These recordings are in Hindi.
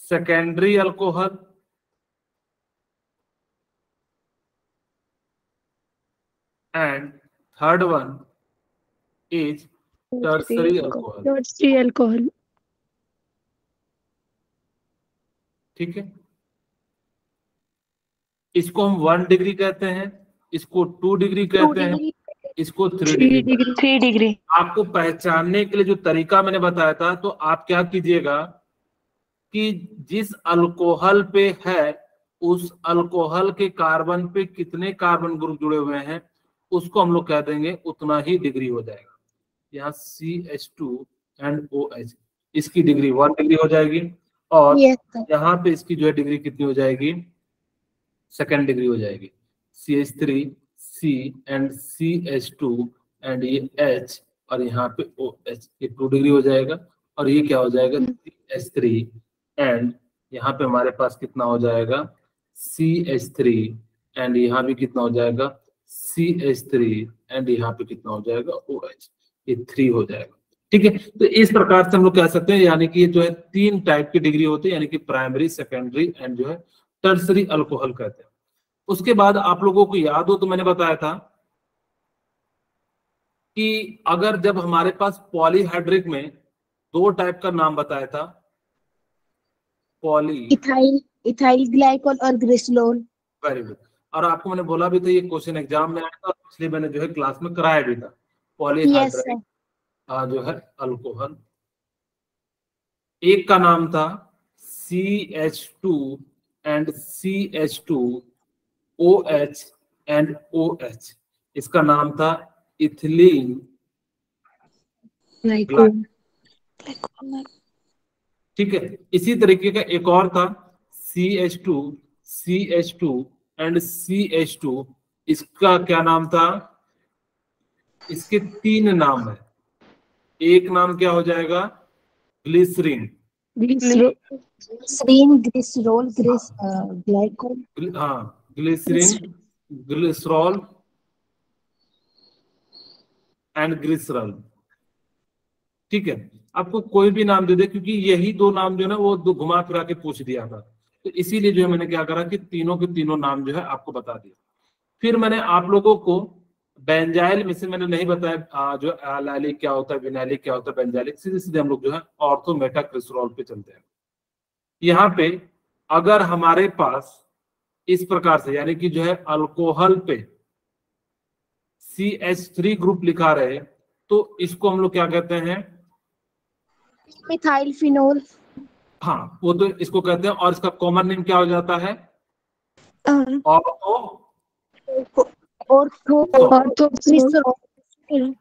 Secondary alcohol, and third one is tertiary alcohol. Tertiary alcohol. ठीक है, इसको हम 1 डिग्री कहते हैं, इसको 2 डिग्री कहते हैं, इसको 3 डिग्री। 3 डिग्री। आपको पहचानने के लिए जो तरीका मैंने बताया था, तो आप क्या कीजिएगा कि जिस अल्कोहल पे है उस अल्कोहल के कार्बन पे कितने कार्बन ग्रुप जुड़े हुए हैं उसको हम लोग कह देंगे उतना ही डिग्री हो जाएगा। यहाँ CH2 एंड OH, इसकी डिग्री 1 डिग्री हो जाएगी, और यहाँ पे इसकी जो है डिग्री कितनी हो जाएगी, 2nd डिग्री हो जाएगी। CH3 C and CH2 and ये H और यहाँ पे OH, ये 2 डिग्री हो जाएगा, और ये क्या हो जाएगा CH3 एंड यहाँ पे हमारे पास कितना हो जाएगा CH3 एंड यहाँ भी कितना हो जाएगा CH3 एंड यहाँ पे कितना हो जाएगा OH, ये 3 हो जाएगा। ठीक है, तो इस प्रकार से हम लोग कह सकते हैं, यानी कि जो है 3 टाइप की डिग्री होती है, यानी कि प्राइमरी, सेकेंडरी एंड जो है टर्सरी अल्कोहल कहते हैं। उसके बाद आप लोगों को याद हो तो मैंने बताया था कि अगर जब हमारे पास पॉलीहाइड्रिक में 2 टाइप का नाम बताया था, इथाइल ग्लाइकोल और ग्लिसरॉल। Very good. और आपको मैंने बोला भी था ये क्वेश्चन एग्जाम में आया था, इसलिए मैंने जो है क्लास में कराया भी था। पॉलीहाइड्रिक जो है अल्कोहल, एक का नाम था CH2 and CH2 OH and OH, इसका नाम था इथिलीन ग्लाइकोल। ठीक है, इसी तरीके का एक और था CH2 एंड CH2, इसका क्या नाम था, इसके 3 नाम है, एक नाम क्या हो जाएगा ग्लिसरीन, ग्लिसरॉल, ग्लाइकोल। हाँ ग्लिसरीन, ग्लिसरॉल एंड ग्लिसरॉल। ठीक है, आपको कोई भी नाम दे दे, क्योंकि यही 2 नाम जो है ना वो घुमा फिरा के पूछ दिया था, तो इसीलिए जो है मैंने क्या करा कि तीनों के तीनों नाम जो है आपको बता दिया। फिर मैंने आप लोगों को बेंजाइल में से मैंने नहीं बताया जो एलाइलिक क्या होता है, विनाइलिक क्या होता है, बेंजाइलिक, सीधे सीधे हम लोग जो है ऑर्थो मेटाक्रिसरॉल पे चलते हैं। यहाँ पे अगर हमारे पास इस प्रकार से, यानी कि जो है अल्कोहल पे CH3 ग्रुप लिखा रहे, तो इसको हम लोग क्या कहते हैं, मिथाइल फिनोल। हाँ वो तो इसको कहते हैं, और इसका कॉमन नेम क्या हो जाता है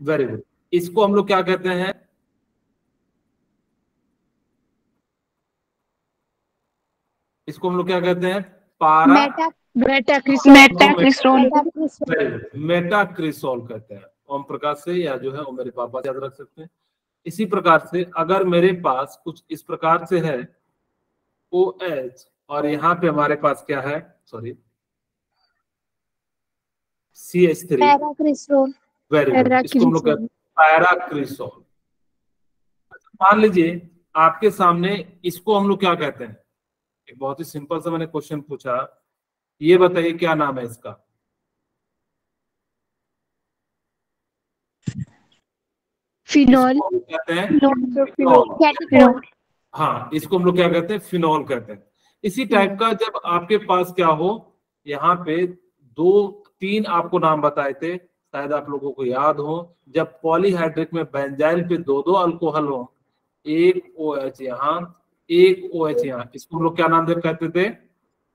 वेरी गुड। इसको हम लोग क्या कहते हैं, इसको हम लोग क्या कहते हैं मेटाक्रिसोल कहते हैं। ओम प्रकाश से या जो है वो मेरे पापा से याद रख सकते हैं। इसी प्रकार से अगर मेरे पास कुछ इस प्रकार से है OH, और यहाँ पे हमारे पास क्या है, सॉरी CH3, वेरी गुड, इसको हम लोग कहते हैं पैराक्रिसोल। मान लीजिए आपके सामने इसको हम लोग क्या कहते हैं, एक बहुत ही सिंपल सा मैंने क्वेश्चन पूछा, ये बताइए क्या नाम है इसका, फिनोल कहते हैं फिनोल। हाँ, इसको हम लोग क्या कहते हैं, फिनोल कहते हैं। इसी टाइप का जब आपके पास क्या हो, यहाँ पे 2-3 आपको नाम बताए थे, शायद आप लोगों को याद हो, जब पॉलीहाइड्रिक में बेंजाइल पे 2 अल्कोहल हो, एक OH यहाँ, एक OH यहाँ, इसको हम लोग क्या नाम कहते थे,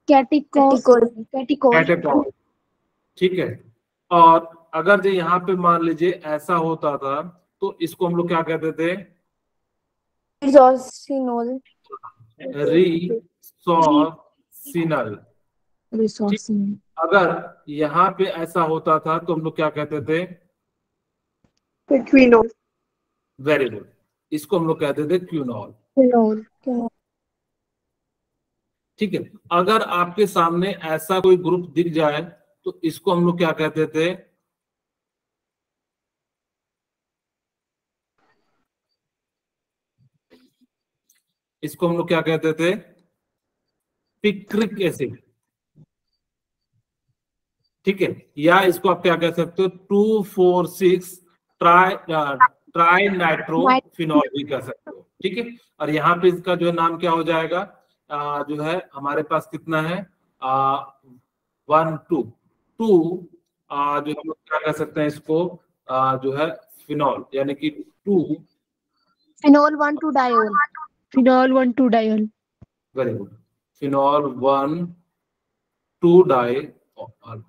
कैटेकोल। ठीक है, और अगर जो यहाँ पे मान लीजिए ऐसा होता था, तो इसको हम लोग क्या कहते थे, रिसोर्सिनल। अगर यहाँ पे ऐसा होता था तो हम लोग क्या कहते थे, क्विनोल। वेरी गुड, इसको हम लोग कहते थे क्विनोल। ठीक है, अगर आपके सामने ऐसा कोई ग्रुप दिख जाए तो इसको हम लोग क्या कहते थे, इसको हम लोग क्या कहते थे, पिक्रिक एसिड, ठीक है। या इसको आप क्या कह सकते हो, 2,4,6 ट्राई नाइट्रोफिनॉल भी कह सकते हो, ठीक है। और यहाँ पे इसका जो है नाम क्या हो जाएगा, जो है हमारे पास कितना है, 1 2 2, जो हम लोग क्या कह सकते हैं इसको, जो है फिनॉल, यानी कि 2 phenol 1,2 diol. Phenol 1,2 diol. Very good, phenol 1,2 diol,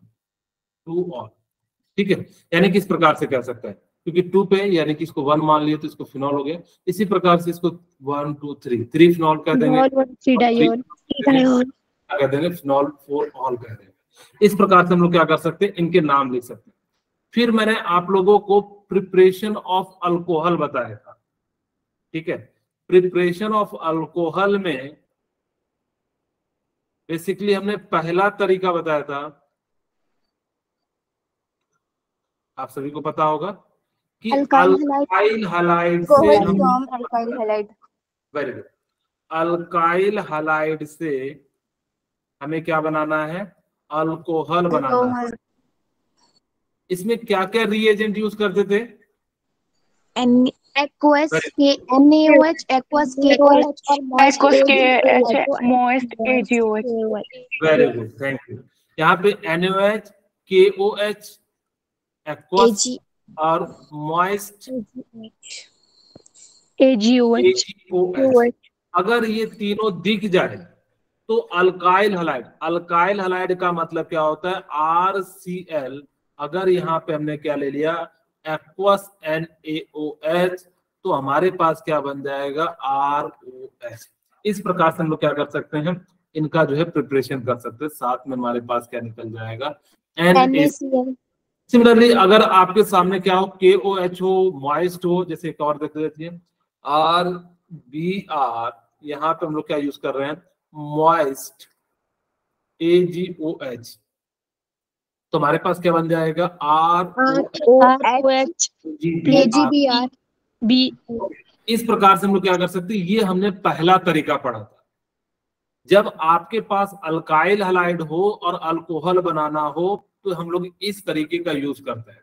ठीक है। यानी कि इस प्रकार से कह सकते हैं, क्योंकि 2 पे यानी कि इसको 1 मान लिए तो इसको फिनॉल हो गया। इसी प्रकार से इसको 1 2 3 फिनॉल कह देंगे, फिनॉल 1,3 डायोल। क्या कह देंगे, फिनॉल 4 ऑल कह देंगे। इस प्रकार से हम लोग क्या कर सकते हैं, इनके नाम लिख सकते हैं। फिर मैंने आप लोगों को प्रिपरेशन ऑफ अल्कोहल बताया था, ठीक है। प्रिपरेशन ऑफ अल्कोहल में बेसिकली हमने पहला तरीका बताया था, आप सभी को पता होगा कि अल्काइल हैलाइड से, वेरी गुड, अल्काइल हैलाइड से हमें क्या बनाना है, अल्कोहल बनाना है। इसमें क्या क्या रिएजेंट यूज करते थे, एक्वस के NaOH, एक्वस KOH और moist AgOH। Very good, thank you. यहाँ पे NaOH, KOH, एक्वस और मॉइस्ट AgOH। अगर ये तीनों दिख जाए तो अल्काइल हैलाइड, अल्काइल हैलाइड का मतलब क्या होता है, RCl। अगर यहाँ पे हमने क्या ले लिया, एक्वस NaOH, तो हमारे पास क्या बन जाएगा, ROH। इस प्रकार से हम लोग क्या कर सकते हैं, इनका जो है प्रिपरेशन कर सकते हैं। साथ में हमारे पास क्या निकल जाएगा, NaCl। सिमिलरली अगर आपके सामने क्या हो, KOH हो, मॉइस्ट हो, जैसे एक और देख लेते हैं, RBr, यहाँ पे हम लोग क्या यूज कर रहे हैं, मॉइस्ट AgOH, तो हमारे पास क्या बन जाएगा, ROH AgBr। इस प्रकार से हम लोग क्या कर सकते हैं, ये हमने पहला तरीका पढ़ा था। जब आपके पास अल्काइल हैलाइड हो और अल्कोहल बनाना हो तो हम लोग इस तरीके का यूज करते हैं।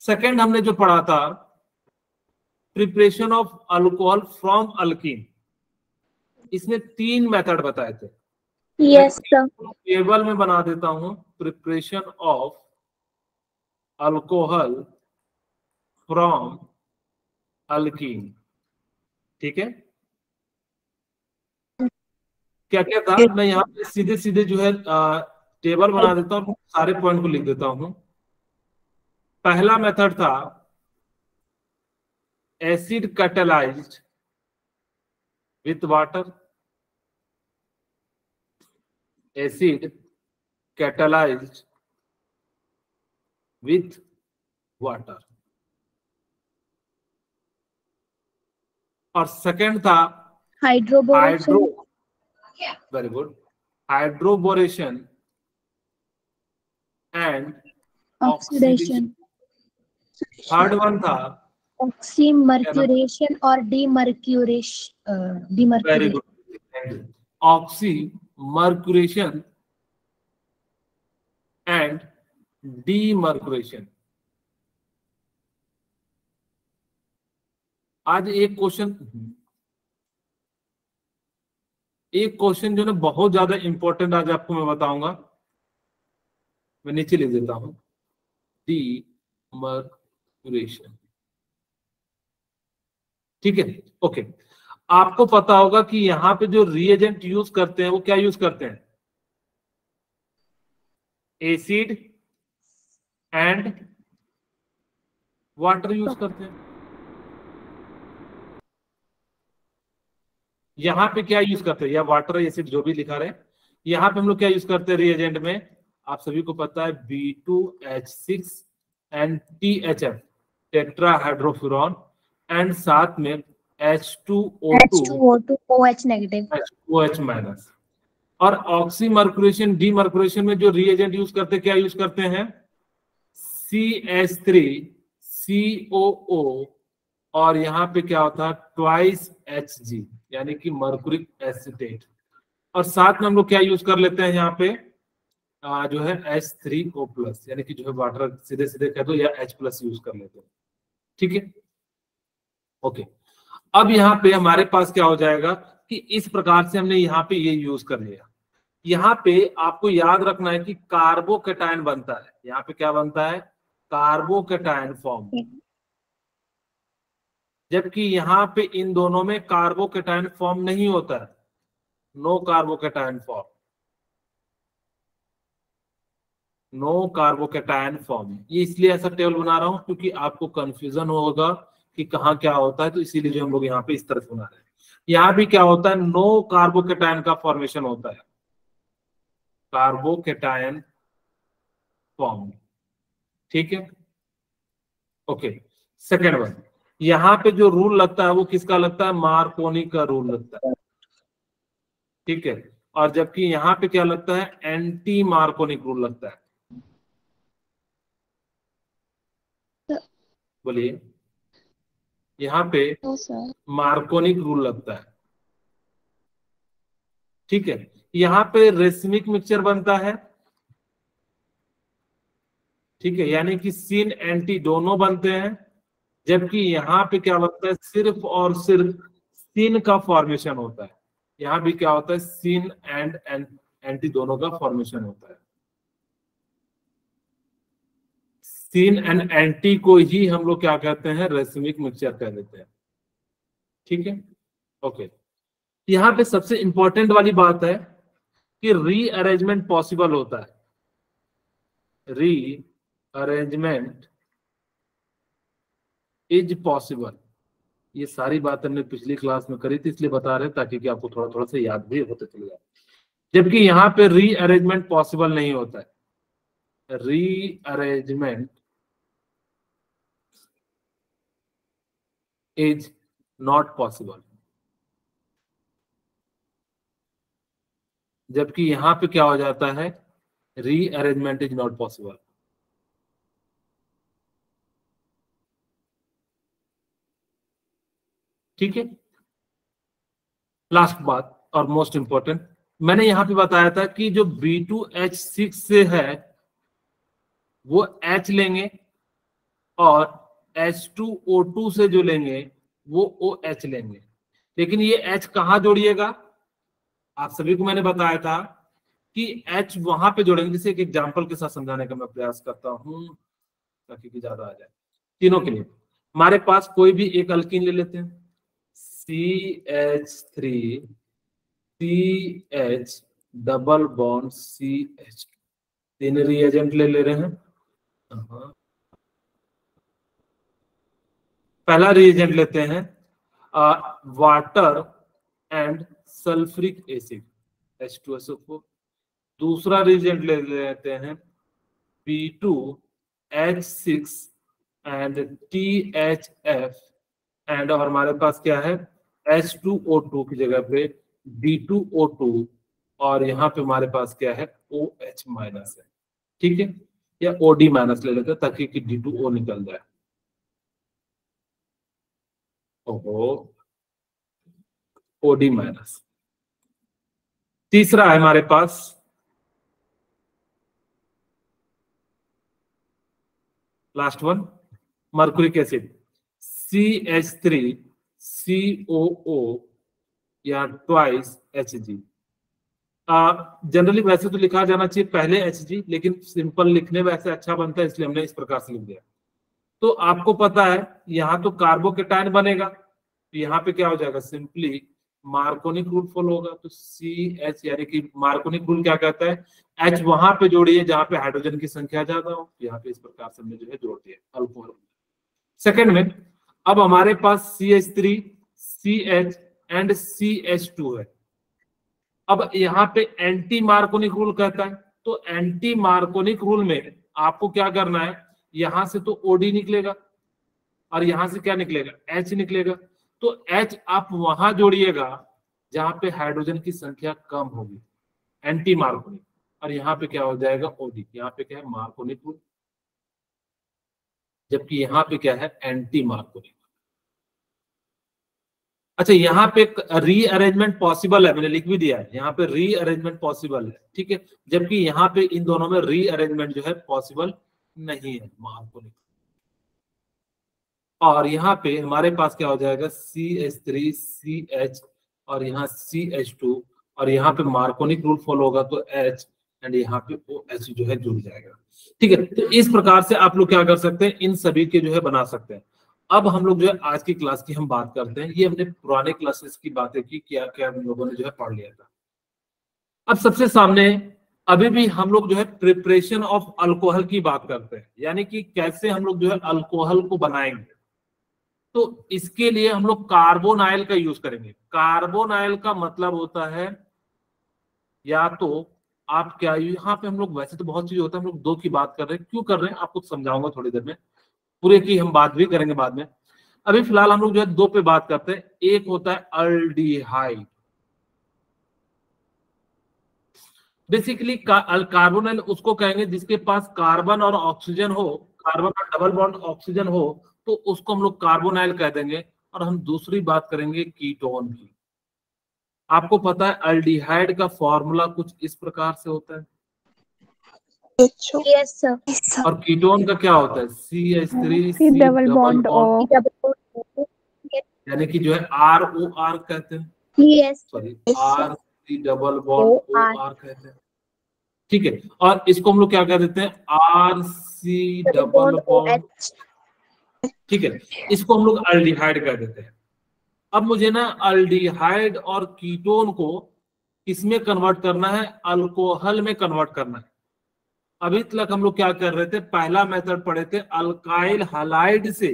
सेकंड हमने जो पढ़ा था, preparation of alcohol from alkyne, इसमें 3 मेथड बताए थे। Yes sir. टेबल में बना देता हूं, preparation of alcohol from alkyne, ठीक है। क्या क्या था, मैं यहाँ पे सीधे सीधे जो है टेबल बना देता हूँ, सारे पॉइंट को लिख देता हूँ। पहला मेथड था acid catalysed with water, acid catalysed with water. और सेकंड था hydro, very good, hydroboration and oxidation. Third one था ऑक्सीमर्क्यूरेशन और demercuration. Very good, oxymercuration and demercuration. आज एक क्वेश्चन जो ना बहुत ज्यादा इंपॉर्टेंट आज आपको मैं बताऊंगा, मैं नीचे लिख देता हूं, डीमर्क्यूरेशन, ठीक है। ओके, आपको पता होगा कि यहां पे जो रिएजेंट यूज करते हैं वो क्या यूज करते हैं, एसिड एंड वाटर यूज करते हैं। यहां पे क्या यूज करते हैं, या वाटर एसिड जो भी लिखा रहे, यहां पे हम लोग क्या यूज करते हैं रिएजेंट में, आप सभी को पता है B2H6 and THF, tetrahydrofuran, and साथ में H2O2 OH negative, OH minus. और ऑक्सीमर्क्यूरेशन डीमर्क्यूरेशन में जो रिएजेंट यूज करते हैं, क्या यूज करते हैं, CH3COO, और यहाँ पे क्या होता है, ट्वाइस Hg, यानी कि मर्कुरिक एसिटेट। और साथ में हम लोग क्या यूज कर लेते हैं यहाँ पे जो है H3O+, यानी कि जो है वाटर सीधे सीधे कह दो, या H+ यूज कर लेते हैं। ठीक है, ओके। अब यहाँ पे हमारे पास क्या हो जाएगा कि इस प्रकार से हमने यहाँ पे ये यूज कर लिया। यहाँ पे आपको याद रखना है कि कार्बोकेटायन बनता है, यहाँ पे क्या बनता है, कार्बोकेटायन फॉर्म, जबकि यहाँ पे इन दोनों में कार्बोकेटायन फॉर्म नहीं होता है, no carbocation form, no carbocation form. ये इसलिए ऐसा टेबल बना रहा हूं क्योंकि आपको कंफ्यूजन होगा कि कहाँ क्या होता है, तो इसीलिए जो हम लोग यहाँ पे इस तरह से बना रहे हैं। यहाँ भी क्या होता है, नो कार्बोकेटायन का फॉर्मेशन होता है, कार्बोकेटायन फॉर्म। ठीक है, ओके। सेकेंड वन, यहाँ पे जो रूल लगता है वो किसका लगता है, मार्कोनी का रूल लगता है। ठीक है, और जबकि यहाँ पे क्या लगता है, एंटी मार्कोनिक रूल लगता है। बोलिए, यहाँ पे तो सर मार्कोनिक रूल लगता है। ठीक है, यहाँ पे रेसमिक मिक्सचर बनता है। ठीक है, यानी कि सिन एंटी दोनों बनते हैं, जबकि यहाँ पे क्या लगता है, सिर्फ और सिर्फ सिन का फॉर्मेशन होता है। यहाँ भी क्या होता है, सिन एंड एंटी दोनों का फॉर्मेशन होता है। सिन एंड एंटी को ही हम लोग क्या कहते हैं, रेसमिक मिक्सचर कह देते हैं। ठीक है, ओके। यहाँ पे सबसे इंपॉर्टेंट वाली बात है कि रीअरेंजमेंट पॉसिबल होता है, रीअरेंजमेंट इज पॉसिबल। ये सारी बात हमने पिछली क्लास में करी थी, इसलिए बता रहे हैं ताकि कि आपको थोड़ा थोड़ा सा याद भी होते चले जाए। जबकि यहाँ पे रीअरेंजमेंट पॉसिबल नहीं होता है, रीअरेंजमेंट इज नॉट पॉसिबल। जबकि यहाँ पे क्या हो जाता है, रीअरेंजमेंट इज नॉट पॉसिबल। ठीक है, लास्ट बात और मोस्ट इंपॉर्टेंट, मैंने यहां पे बताया था कि जो B2H6 से है वो H लेंगे, और H2O2 से जो लेंगे वो OH लेंगे। लेकिन ये H कहां जोड़िएगा, आप सभी को मैंने बताया था कि H वहां पे जोड़ेंगे। जैसे एक एग्जांपल के साथ समझाने का मैं प्रयास करता हूं ताकि कि ज्यादा आ जाए तीनों के लिए। हमारे पास कोई भी एक अल्कीन ले लेते हैं, CH3 CH double bond CH, तीन रिएजेंट ले रहे हैं। पहला रिएजेंट लेते हैं water and sulphuric acid H2SO4। दूसरा रिएजेंट ले लेते हैं B2H6 एंड THF, एंड और हमारे पास क्या है, H2O2 की जगह पे D2O2, और यहाँ पे हमारे पास क्या है, OH- है। ठीक है, या OD- ले लेते हैं ताकि कि D2O निकल जाए। ओहो, OD-। तीसरा है हमारे पास लास्ट वन, मर्कुरिक एसिड CH3COO या ट्वाइस Hg। जनरली वैसे तो लिखा जाना चाहिए पहले Hg, लेकिन सिंपल लिखने में वैसे अच्छा बनता है, इसलिए हमने इस प्रकार से लिख दिया। तो आपको पता है यहाँ तो कार्बोकेटायन बनेगा, तो यहाँ पे क्या हो जाएगा, सिंपली मार्कोनिक रूल फॉलो होगा। तो CH, यानी कि मार्कोनिक रूल क्या कहता है, H वहां पे जोड़िए जहां पे हाइड्रोजन की संख्या ज्यादा हो। यहाँ पे इस प्रकार से हमने जो है जोड़ दिया अल्कोहल। सेकेंड में अब हमारे पास CH3 CH एंड CH2 है। अब यहाँ पे एंटी मार्कोनिक रूल कहता है, तो एंटी मार्कोनिक रूल में आपको क्या करना है, यहां से तो OD निकलेगा और यहां से क्या निकलेगा, H निकलेगा। तो H आप वहां जोड़िएगा जहां पे हाइड्रोजन की संख्या कम होगी, एंटी मार्कोनिक, और यहाँ पे क्या हो जाएगा, OD। यहाँ पे क्या है, मार्कोनिक रूल, जबकि यहाँ पे क्या है, एंटी मार्कोनिक। अच्छा, यहाँ पे रीअरेंजमेंट पॉसिबल है, मैंने लिख भी दिया है, यहाँ पे रीअरेंजमेंट पॉसिबल है, ठीक है, जबकि यहाँ पे इन दोनों में रीअरेंजमेंट जो है पॉसिबल नहीं है, मार्कोनिक। और यहाँ पे हमारे पास क्या हो जाएगा, CH3 CH और यहाँ CH2, और यहाँ पे मार्कोनिक रूल फॉलो होगा तो H, एंड यहाँ पे OH जो है जुड़ जाएगा, ठीक है। तो इस प्रकार से आप लोग क्या कर सकते हैं, इन सभी के जो है बना सकते हैं। अब हम लोग जो है आज की क्लास की हम बात करते हैं, ये हमने पुराने क्लासेस की बातें की, क्या क्या हम लोगों ने जो है पढ़ लिया था। अब सबसे सामने अभी भी हम लोग जो है प्रिपरेशन ऑफ अल्कोहल की बात करते हैं, यानी कि कैसे हम लोग जो है अल्कोहल को बनाएंगे। तो इसके लिए हम लोग कार्बोनाइल का यूज करेंगे। कार्बोनाइल का मतलब होता है, या तो आप क्या, यहाँ पे हम लोग वैसे तो बहुत चीज होता है, हम लोग दो की बात कर रहे हैं, क्यों कर रहे हैं आपको समझाऊंगा थोड़ी देर में, पूरे की हम बात भी करेंगे बाद में। अभी फिलहाल हम लोग जो है दो पे बात करते हैं। एक होता है अल्डिहाइड। बेसिकली कार्बोनाइल उसको कहेंगे जिसके पास कार्बन और ऑक्सीजन हो, कार्बन और डबल बॉन्ड ऑक्सीजन हो, तो उसको हम लोग कार्बोनाइल कह देंगे। और हम दूसरी बात करेंगे कीटोन की। आपको पता है अल्डिहाइड का फॉर्मूला कुछ इस प्रकार से होता है, यस सर। और कीटोन का क्या होता है, CH3 C double bond O, यानी कि जो है ROR कहते हैं, yes sorry RC double bond OR कहते हैं, ठीक है। और इसको हम लोग क्या कह देते हैं, RC डबल बॉन्ड, ठीक है, इसको हम लोग अल्डिहाइड कह देते हैं। अब मुझे ना अल्डिहाइड और कीटोन को किसमें कन्वर्ट करना है, अल्कोहल में कन्वर्ट करना है। अभी तक हम लोग क्या कर रहे थे, पहला मेथड पढ़े थे, अल्काइल हैलाइड से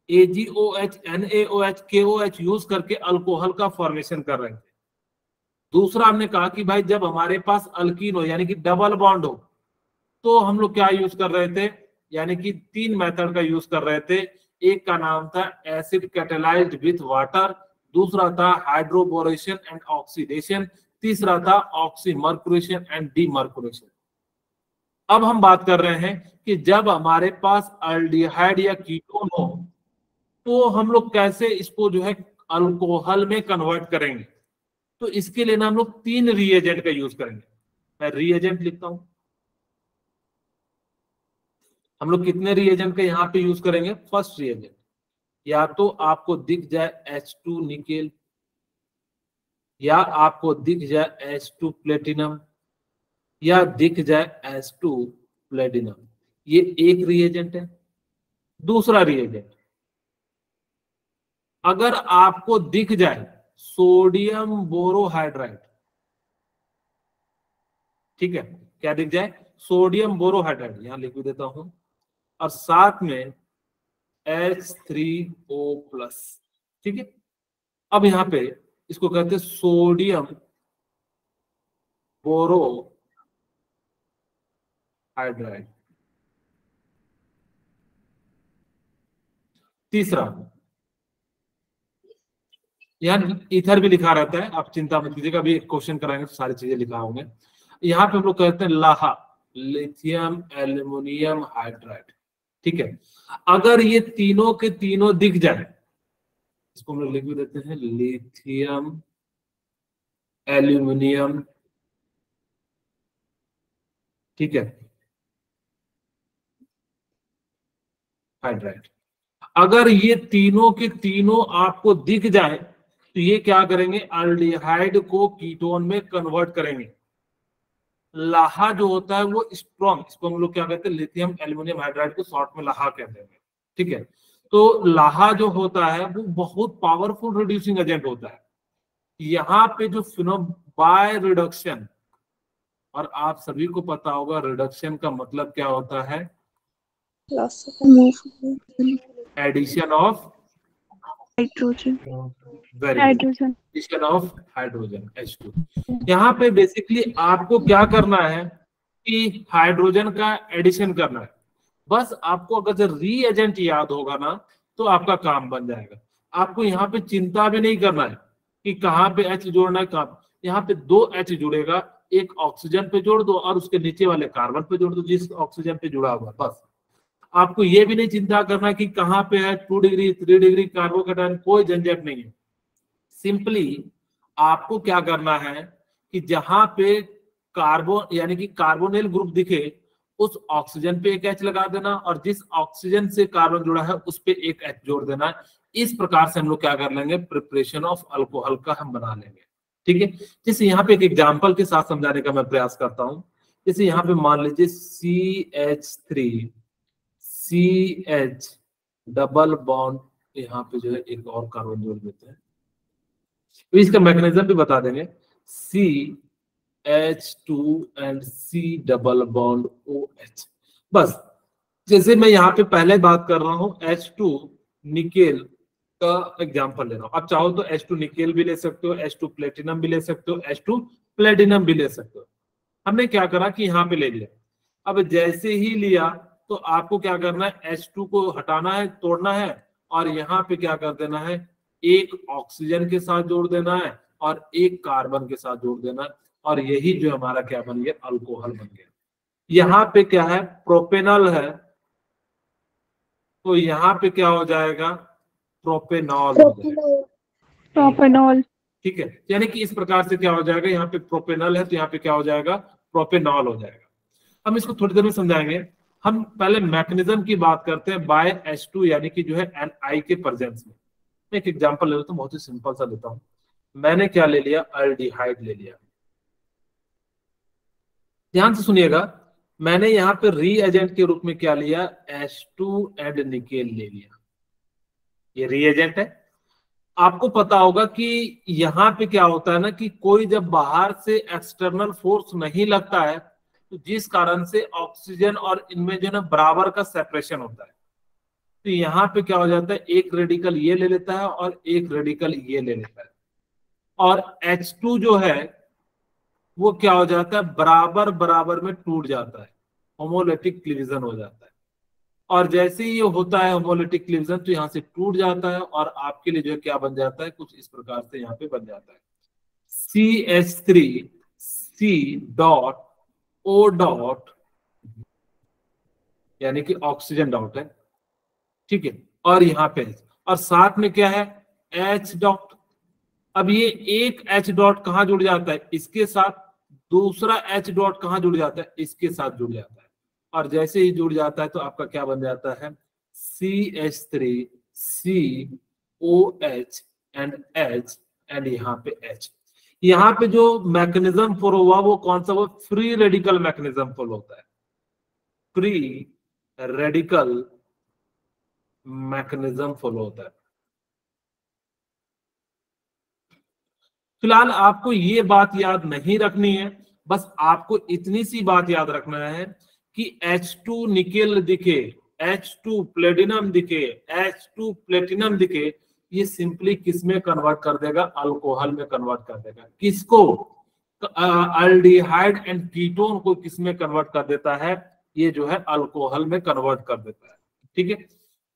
AgOH NaOH KOH यूज करके अल्कोहल का फॉर्मेशन कर रहे थे। दूसरा हमने कहा कि भाई जब हमारे पास अल्कीन हो, यानी कि डबल बॉन्ड हो, तो हम लोग क्या यूज कर रहे थे, यानी कि तीन मेथड का यूज कर रहे थे। एक का नाम था एसिड कैटेलाइज्ड विथ वाटर, दूसरा था हाइड्रोबोरेशन एंड ऑक्सीडेशन, तीसरा था ऑक्सीमर्कुरेशन एंड डीमर्कुरेशन। अब हम बात कर रहे हैं कि जब हमारे पास अल्डिहाइड या कीटोन हो, तो हम लोग कैसे इसको जो है अल्कोहल में कन्वर्ट करेंगे। तो इसके लिए ना हम लोग तीन रिएजेंट का यूज करेंगे। मैं रिएजेंट लिखता हूं। हम लोग कितने रिएजेंट का यहाँ पे यूज करेंगे, फर्स्ट रिएजेंट, या तो आपको दिख जाए H2 निकेल, या आपको दिख जाए H2 प्लेटिनम, या दिख जाए H2 प्लेटिनम। ये एक रिएजेंट है। दूसरा रिएजेंट, अगर आपको दिख जाए सोडियम बोरोहाइड्राइड, ठीक है, क्या दिख जाए, सोडियम बोरोहाइड्राइड, यहां लिख देता हूं, और साथ में H3O+, ठीक है। अब यहां पे इसको कहते हैं सोडियम बोरोहाइड्राइड। तीसरा, यहाँ ईथर भी लिखा रहता है, आप चिंता मत कीजिएगा, अभी क्वेश्चन कराएंगे तो सारी चीजें लिखा होंगे। यहाँ पे हम लोग कहते हैं लाहा, लिथियम एल्यूमिनियम हाइड्राइड, ठीक है। अगर ये तीनों के तीनों दिख जाए, इसको हम लोग लिख भी देते हैं, लिथियम एल्यूमिनियम, ठीक है, हाइड्राइड। अगर ये तीनों के तीनों आपको दिख जाए, तो ये क्या करेंगे, अल्डिहाइड को कीटोन में कन्वर्ट करेंगे। लाहा जो होता है वो स्ट्रॉन्ग, इसको हम लोग क्या कहते हैं, लिथियम एल्यूमिनियम हाइड्राइड को शॉर्ट में लाहा कहते हैं, ठीक है। तो लाहा जो होता है वो बहुत पावरफुल रिड्यूसिंग एजेंट होता है। यहाँ पे जो बाय रिडक्शन, और आप सभी को पता होगा रिडक्शन का मतलब क्या होता है, addition of hydrogen, addition of hydrogen H2। यहाँ पे बेसिकली आपको क्या करना है कि हाइड्रोजन का एडिशन करना है। बस आपको अगर रीएजेंट याद होगा ना, तो आपका काम बन जाएगा। आपको यहाँ पे चिंता भी नहीं करना है कि कहाँ पे H जोड़ना है, कहाँ, यहाँ पे दो H जुड़ेगा, एक ऑक्सीजन पे जोड़ दो और उसके नीचे वाले कार्बन पे जोड़ दो जिस ऑक्सीजन पे जुड़ा हुआ, बस। आपको ये भी नहीं चिंता करना कि कहाँ पे है 2 डिग्री 3 डिग्री कार्बोकेटायन, कोई झंझट नहीं है। सिंपली आपको क्या करना है कि जहां पे कार्बन यानी कि कार्बोनिल ग्रुप दिखे उस ऑक्सीजन पे एक H लगा देना और जिस ऑक्सीजन से कार्बन जुड़ा है उस पे एक H जोड़ देना। इस प्रकार से हम लोग क्या कर लेंगे, प्रिपरेशन ऑफ अल्कोहल का हम बना लेंगे। ठीक है, जैसे यहाँ पे एक एग्जांपल के साथ समझाने का मैं प्रयास करता हूँ। जैसे यहाँ पे मान लीजिए CH3CH डबल बॉन्ड, यहाँ पे जो है एक और कार्बन जोड़ देते हैं, तो इसका मैकेनिज्म भी बता देंगे। CH2 and C double bond OH। बस जैसे मैं यहाँ पे पहले बात कर रहा हूँ H2 निकेल का एग्जांपल ले रहा हूँ। आप चाहो तो H2 निकेल भी ले सकते हो, H2 प्लेटिनम भी ले सकते हो, H2 प्लेटिनम भी ले सकते हो। हमने क्या करा कि यहाँ पे ले लिया। अब जैसे ही लिया तो आपको क्या करना है, H2 को हटाना है, तोड़ना है और यहाँ पे क्या कर देना है, एक ऑक्सीजन के साथ जोड़ देना है और एक कार्बन के साथ जोड़ देना है और यही जो हमारा क्या बन गया, अल्कोहल बन गया। यहाँ पे क्या है, प्रोपेनॉल है, तो यहाँ पे क्या हो जाएगा, प्रोपेनॉल हो जाएगा। प्रोपेनॉल। ठीक है, यानी कि इस प्रकार से क्या हो जाएगा, यहाँ पे प्रोपेनॉल है तो यहाँ पे क्या हो जाएगा, प्रोपेनॉल हो जाएगा। हम इसको थोड़ी देर में समझाएंगे। हम पहले मैकेनिज्म की बात करते हैं बाय H2 यानी कि जो है Ni के प्रेजेंस में। मैं एक एग्जांपल ले लेता हूँ, बहुत ही सिंपल सा लेता हूँ। मैंने क्या ले लिया, अल्डिहाइड ले लिया। ध्यान से सुनिएगा, मैंने यहाँ पे रीएजेंट के रूप में क्या लिया, H2 एंड निकेल ले लिया। ये रीएजेंट है। आपको पता होगा कि यहाँ पे क्या होता है ना कि कोई जब बाहर से एक्सटर्नल फोर्स नहीं लगता है तो जिस कारण से ऑक्सीजन और इनमें जो है बराबर का सेपरेशन होता है, तो यहाँ पे क्या हो जाता है, एक रेडिकल ये ले लेता है और एक रेडिकल ये ले लेता है और H2 जो है वो क्या हो जाता है, बराबर बराबर में टूट जाता है, होमोलिटिक क्लीविजन हो जाता है। और जैसे ही ये होता है होमोलिटिक क्लीविजन तो यहाँ से टूट जाता है और आपके लिए जो है क्या बन जाता है, कुछ इस प्रकार से यहाँ पे बन जाता है CH3C डॉट O डॉट, यानी कि ऑक्सीजन डॉट है। ठीक है, और यहाँ पे और साथ में क्या है, H डॉट। अब ये एक H डॉट कहाँ जुड़ जाता है, इसके साथ, दूसरा H डॉट कहाँ जुड़ जाता है, इसके साथ जुड़ जाता है और जैसे ही जुड़ जाता है तो आपका क्या बन जाता है, CH3COH एंड H एंड यहाँ पे H। यहाँ पे जो मैकेनिज्म फॉलो हुआ वो कौन सा, वो फ्री रेडिकल मैकेनिज्म फॉलो होता है, फ्री रेडिकल मैकेनिज्म फॉलो होता है। फिलहाल आपको ये बात याद नहीं रखनी है, बस आपको इतनी सी बात याद रखना है कि H2 निकेल दिखे, H2 प्लेटिनम दिखे, H2 प्लेटिनम दिखे, ये सिंपली किस में कन्वर्ट कर देगा, अल्कोहल में कन्वर्ट कर देगा। किसको, अल्डिहाइड एंड कीटोन को किस में कन्वर्ट कर देता है, ये जो है अल्कोहल में कन्वर्ट कर देता है। ठीक है,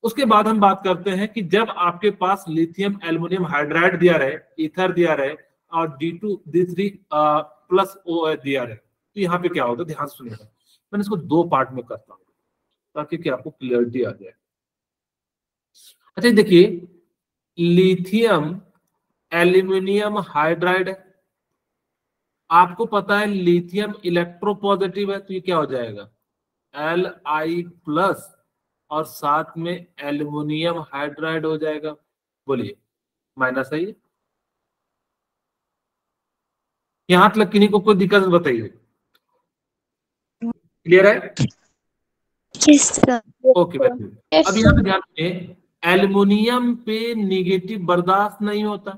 उसके बाद हम बात करते हैं कि जब आपके पास लिथियम एल्युमिनियम हाइड्राइड दिया रहे, ईथर दिया रहे और D2 D3 प्लस OH दिया रहे, तो यहाँ पे क्या होता है, ध्यान सुनिएगा। मैंने इसको दो पार्ट में करता हूँ ताकि क्या आपको क्लियरिटी आ जाए। अच्छा देखिए, लिथियम एल्यूमिनियम हाइड्राइड है, आपको पता है लिथियम इलेक्ट्रोपॉजिटिव है, तो ये क्या हो जाएगा, Li प्लस और साथ में एल्यूमिनियम हाइड्राइड हो जाएगा। बोलिए माइनस है ये, यहां तक किन्हीं को कोई दिक्कत बताइए, क्लियर है? ओके okay, अब यहाँ पे ध्यान रखिए, एल्युमिनियम पे निगेटिव बर्दाश्त नहीं होता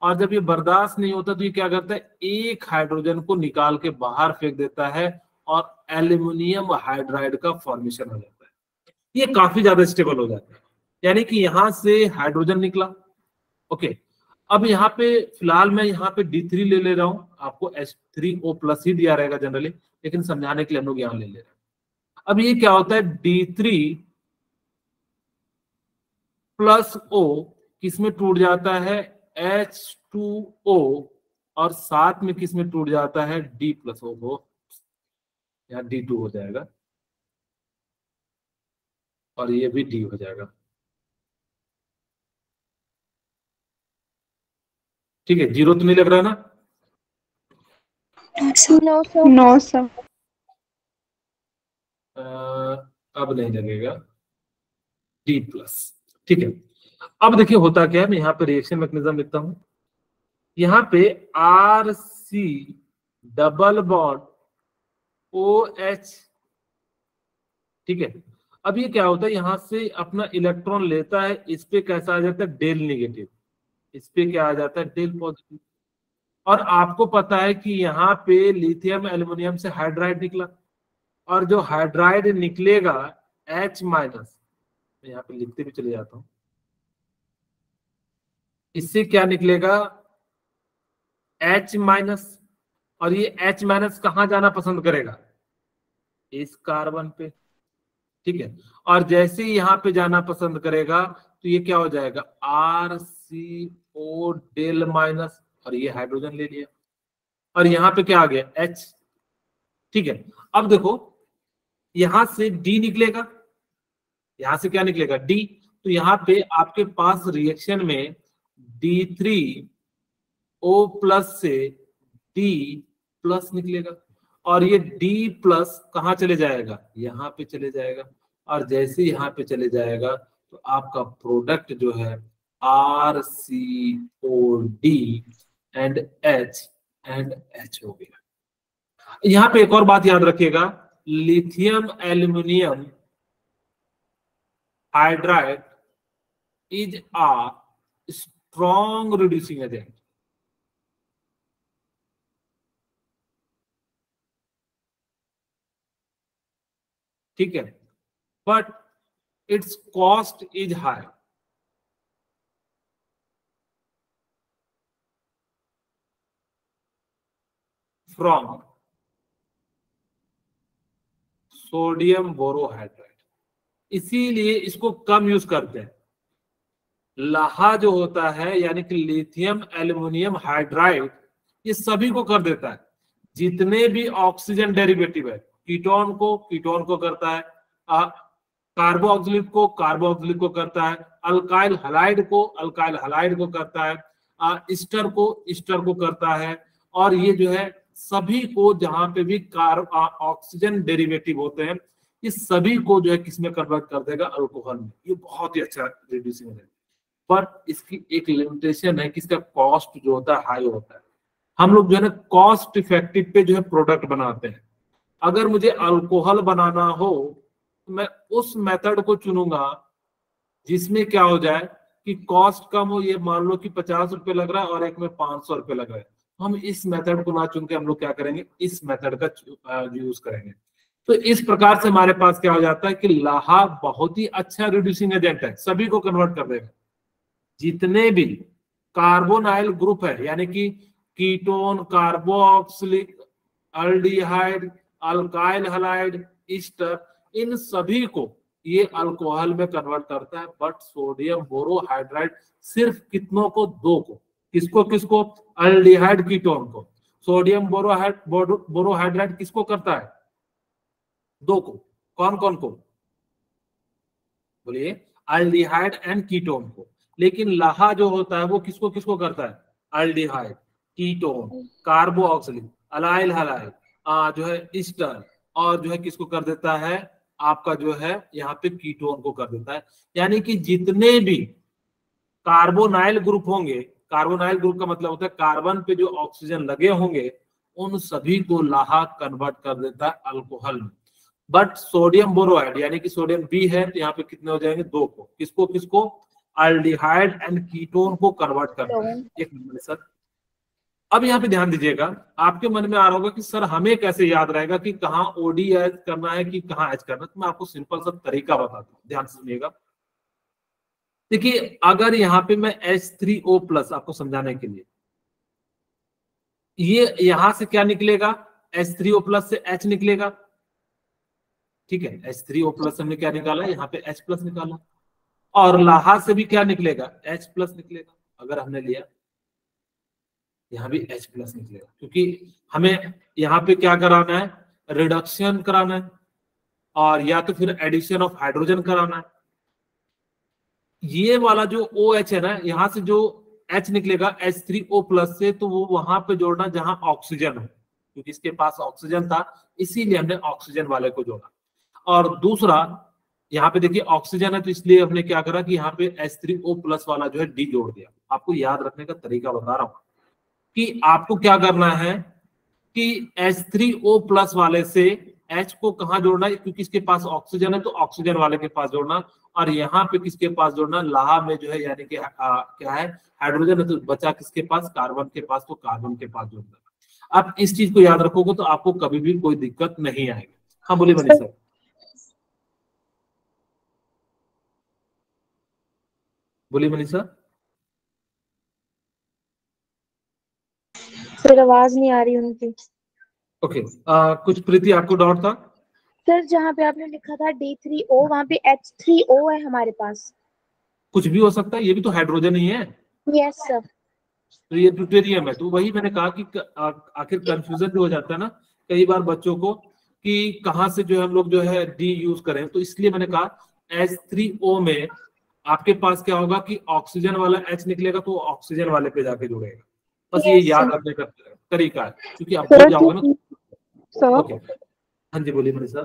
और जब ये बर्दाश्त नहीं होता तो ये क्या करता है, एक हाइड्रोजन को निकाल के बाहर फेंक देता है और एल्युमिनियम हाइड्राइड का फॉर्मेशन हो जाता है। ये काफी ज्यादा स्टेबल हो जाता है, यानी कि यहां से हाइड्रोजन निकला। ओके, अब यहाँ पे फिलहाल मैं यहाँ पे D3 ले रहा हूँ, आपको H3O प्लस ही दिया रहेगा जनरली, लेकिन समझाने के लिए हम लोग यहाँ ले रहे हैं। अब ये क्या होता है, D3 प्लस O किसमें टूट जाता है, H2O और साथ में किसमें टूट जाता है, D प्लस O को, यहाँ D2 हो जाएगा। और ये भी डी हो जाएगा। ठीक है, जीरो तो नहीं लग रहा ना? No, sir. No, sir. अब नहीं लगेगा, डी प्लस। ठीक है, अब देखिए होता क्या है, मैं यहाँ पे रिएक्शन मैकेनिज्म लिखता हूं। यहाँ पे R C double bond O H. ठीक है, अब ये क्या होता है, यहां से अपना इलेक्ट्रॉन लेता है, इस पे कैसा आ जाता है, डेल नेगेटिव, इस पे क्या आ जाता है, डेल पॉजिटिव। और आपको पता है कि यहाँ पे लिथियम एल्युमिनियम से हाइड्राइड निकला, और जो हाइड्राइड निकलेगा H माइनस, मैं यहाँ पे लिखते भी चले जाता हूं, इससे क्या निकलेगा, H माइनस। और ये H माइनस कहाँ जाना पसंद करेगा, इस कार्बन पे। ठीक है, और जैसे ही यहाँ पे जाना पसंद करेगा तो ये क्या हो जाएगा, आर सी ओ डेल माइनस, और ये हाइड्रोजन ले लिया, और यहाँ पे क्या आ गया, H। ठीक है, अब देखो यहां से D निकलेगा, यहां से क्या निकलेगा, D। तो यहाँ पे आपके पास रिएक्शन में D3O प्लस से D प्लस निकलेगा, और ये D प्लस कहाँ चले जाएगा, यहाँ पे चले जाएगा। और जैसे यहाँ पे चले जाएगा तो आपका प्रोडक्ट जो है RCOD एंड H हो गया। यहाँ पे एक और बात याद रखिएगा, lithium aluminium hydride is a strong reducing agent. ठीक है, but it's cost is high. From sodium borohydride, इसीलिए इसको कम यूज करते हैं। लाहा जो होता है यानी कि लिथियम एल्युमिनियम हाइड्राइड, ये सभी को कर देता है, जितने भी ऑक्सीजन डेरिवेटिव है, कीटोन को करता है, कार्बोक्सिलिक को कार्बोक्सिलिक को करता है, अल्काइल हलाइड को करता है, ईस्टर को करता है। और ये जो है सभी को, जहां पे भी ऑक्सीजन डेरिवेटिव होते हैं, इस सभी को जो है किसमें कन्वर्ट कर देगा, अल्कोहल में। ये बहुत ही अच्छा रिड्यूसिंग है, पर इसकी एक लिमिटेशन है कि इसका कॉस्ट जो होता है हाई होता है। हम लोग जो है ना कॉस्ट इफेक्टिव पे जो है प्रोडक्ट बनाते हैं। अगर मुझे अल्कोहल बनाना हो तो मैं उस मेथड को चुनूंगा जिसमें क्या हो जाए कि कॉस्ट कम हो। ये मान लो कि 50 रुपए लग रहा है और एक में 500 रुपए लग रहा है, हम इस मेथड को ना चुन के हम लोग क्या करेंगे, इस मेथड का यूज करेंगे। तो इस प्रकार से हमारे पास क्या हो जाता है कि लाहा बहुत ही अच्छा रिड्यूसिंग एजेंट है, सभी को कन्वर्ट कर देगा। जितने भी कार्बोनाइल ग्रुप है यानी कि ketone, carboxylic, aldehyde, alkyl halide, ester, इन सभी को ये अल्कोहल में कन्वर्ट करता है। बट सोडियम बोरोहाइड्राइड सिर्फ कितनों को, दो को। किसको किसको, अल्डिहाइड कीटोन को। सोडियम बोरोहाइड्राइड किसको करता है, दो को। कौन कौन को, बोलिए, अल्डिहाइड एंड कीटोन को। लेकिन लाहा जो होता है वो किसको किसको करता है, aldehyde, ketone, carboxylic, allyl halide, जो है ईस्टर, और जो है किसको कर देता है, आपका जो है यहाँ पे कीटोन को कर देता है। यानी कि जितने भी कार्बोनाइल ग्रुप होंगे, कार्बोनाइल ग्रुप का मतलब होता है कार्बन पे जो ऑक्सीजन लगे होंगे, उन सभी को लाहा कन्वर्ट कर देता है अल्कोहल में। बट सोडियम बोरोहाइड यानी कि सोडियम बी है, तो यहाँ पे कितने हो जाएंगे, दो को। किसको किसको, अल्डिहाइड एंड कीटोन को कन्वर्ट करना है। एक मिनट सर, अब यहाँ पे ध्यान दीजिएगा, आपके मन में आ रहा होगा कि सर हमें कैसे याद रहेगा कि कहाँ ओडी एच करना है कि कहाँ एच करना है। तो मैं आपको सिंपल सा तरीका बताता हूँ, ध्यान से सुनिएगा। देखिए, अगर यहाँ पे मैं H3O प्लस आपको समझाने के लिए, ये यहां से क्या निकलेगा, H3O प्लस से H निकलेगा। ठीक है, H3O प्लस हमने क्या निकाला, यहाँ पे H प्लस निकाला। और लाहा से भी क्या निकलेगा, H प्लस निकलेगा। अगर हमने लिया, यहाँ भी H प्लस निकलेगा, क्योंकि हमें यहाँ पे क्या कराना है, रिडक्शन कराना है। और या तो फिर एडिशन ऑफ हाइड्रोजन कराना है। ये वाला जो OH है ना, यहां से जो H निकलेगा H3O+ से, तो वो वहां पे जोड़ना जहां ऑक्सीजन हो, क्योंकि इसके पास ऑक्सीजन था इसीलिए हमने ऑक्सीजन वाले को जोड़ा। और दूसरा यहाँ पे देखिए ऑक्सीजन है तो इसलिए हमने क्या करा कि यहाँ पे H3O+ वाला जो है D जोड़ दिया। आपको याद रखने का तरीका बता रहा हूं कि आपको क्या करना है कि H3O+ वाले से H को कहाँ जोड़ना है, क्योंकि इसके पास ऑक्सीजन है तो ऑक्सीजन वाले के पास जोड़ना, और यहाँ पे किसके पास जोड़ना, लाहा में जो है, यानी कि क्या है, हाइड्रोजन है तो बचा किसके पास, कार्बन के पास, तो कार्बन के पास जोड़ना। आप इस चीज को याद रखोगे तो आपको कभी भी कोई दिक्कत नहीं आएगी। हाँ बोलिए मनीषा। बोलिए मनीषा। सर आवाज नहीं आ रही उनकी। ओके, कुछ प्रीति आपको डाउट था? सर जहाँ पे आपने लिखा था D3O, वहाँ पे H3O है हमारे पास। कुछ भी हो सकता है, ये भी तो हाइड्रोजन ही है। Yes sir. तो ये ड्यूटेरियम है, तो वही मैंने कहा कि आखिर कंफ्यूजन भी हो जाता है ना कई बार बच्चों को कि कहाँ से जो है हम लोग जो है डी यूज करें, तो इसलिए मैंने कहा H3O में आपके पास क्या होगा कि ऑक्सीजन वाला H निकलेगा तो ऑक्सीजन वाले पे जाके जुड़ेगा। बस ये याद रखने का तरीका है, क्योंकि आप भूल जाओगे ना। सर ओके, हाँ जी बोलिए मनीषा।